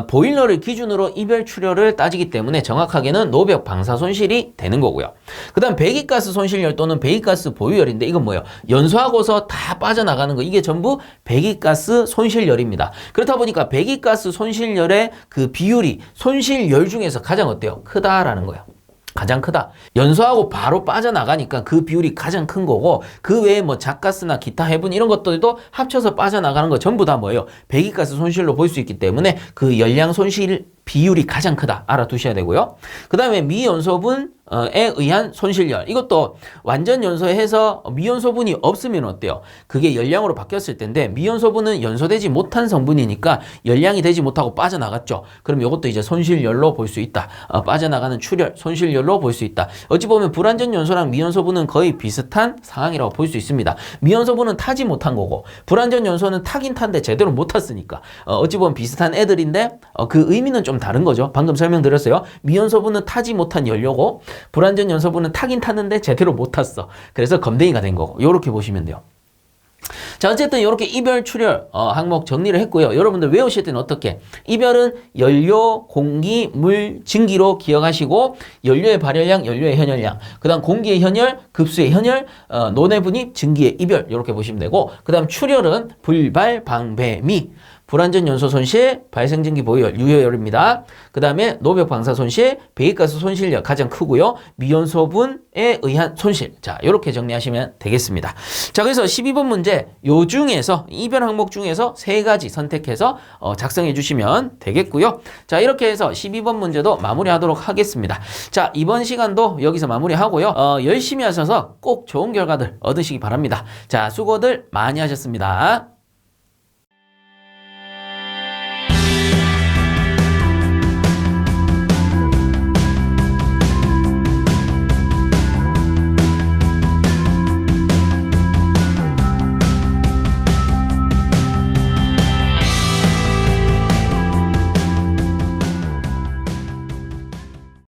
보일러를 기준으로 이별 출혈을 따지기 때문에 정확하게는 노벽 방사 손실이 되는 거고요. 그 다음 배기가스 손실열 또는 배기가스 보유열인데 이건 뭐예요? 연소하고서 다 빠져나가는 거, 이게 전부 배기가스 손실열입니다. 그렇다 보니까 배기가스 손실열의 그 비율이 손실열 중에서 가장 어때요? 크다라는 거예요. 가장 크다. 연소하고 바로 빠져나가니까 그 비율이 가장 큰 거고, 그 외에 뭐 잣가스나 기타 해분 이런 것들도 합쳐서 빠져나가는 거 전부 다 뭐예요? 배기가스 손실로 볼 수 있기 때문에 그 열량 손실 비율이 가장 크다 알아두셔야 되고요. 그 다음에 미연소분에 의한 손실열, 이것도 완전 연소해서 미연소분이 없으면 어때요? 그게 열량으로 바뀌었을 텐데 미연소분은 연소되지 못한 성분이니까 열량이 되지 못하고 빠져나갔죠. 그럼 이것도 이제 손실열로 볼 수 있다. 빠져나가는 출혈, 손실열로 볼 수 있다. 어찌 보면 불완전 연소랑 미연소분은 거의 비슷한 상황이라고 볼 수 있습니다. 미연소분은 타지 못한 거고 불완전 연소는 타긴 탄데 제대로 못 탔으니까 어찌 보면 비슷한 애들인데 그 의미는 좀 다른 거죠. 방금 설명드렸어요. 미연소분은 타지 못한 연료고 불완전 연소분은 타긴 탔는데 제대로 못 탔어. 그래서 검댕이가 된 거고, 요렇게 보시면 돼요. 자, 어쨌든 이렇게 이별 출혈 항목 정리를 했고요. 여러분들 외우실 때는 어떻게? 이별은 연료, 공기, 물, 증기로 기억하시고, 연료의 발열량, 연료의 현열량, 그 다음 공기의 현열, 급수의 현열, 논의 분입, 증기의 이별 이렇게 보시면 되고, 그 다음 출혈은 불, 발, 방, 배, 미. 불완전 연소 손실, 발생증기 보유율, 유효율입니다. 그 다음에 노벽 방사 손실, 배기가스 손실력 가장 크고요. 미연소분에 의한 손실. 자, 이렇게 정리하시면 되겠습니다. 자, 그래서 12번 문제 요 중에서 이변 항목 중에서 세 가지 선택해서 작성해 주시면 되겠고요. 자, 이렇게 해서 12번 문제도 마무리하도록 하겠습니다. 자, 이번 시간도 여기서 마무리하고요. 열심히 하셔서 꼭 좋은 결과들 얻으시기 바랍니다. 자, 수고들 많이 하셨습니다.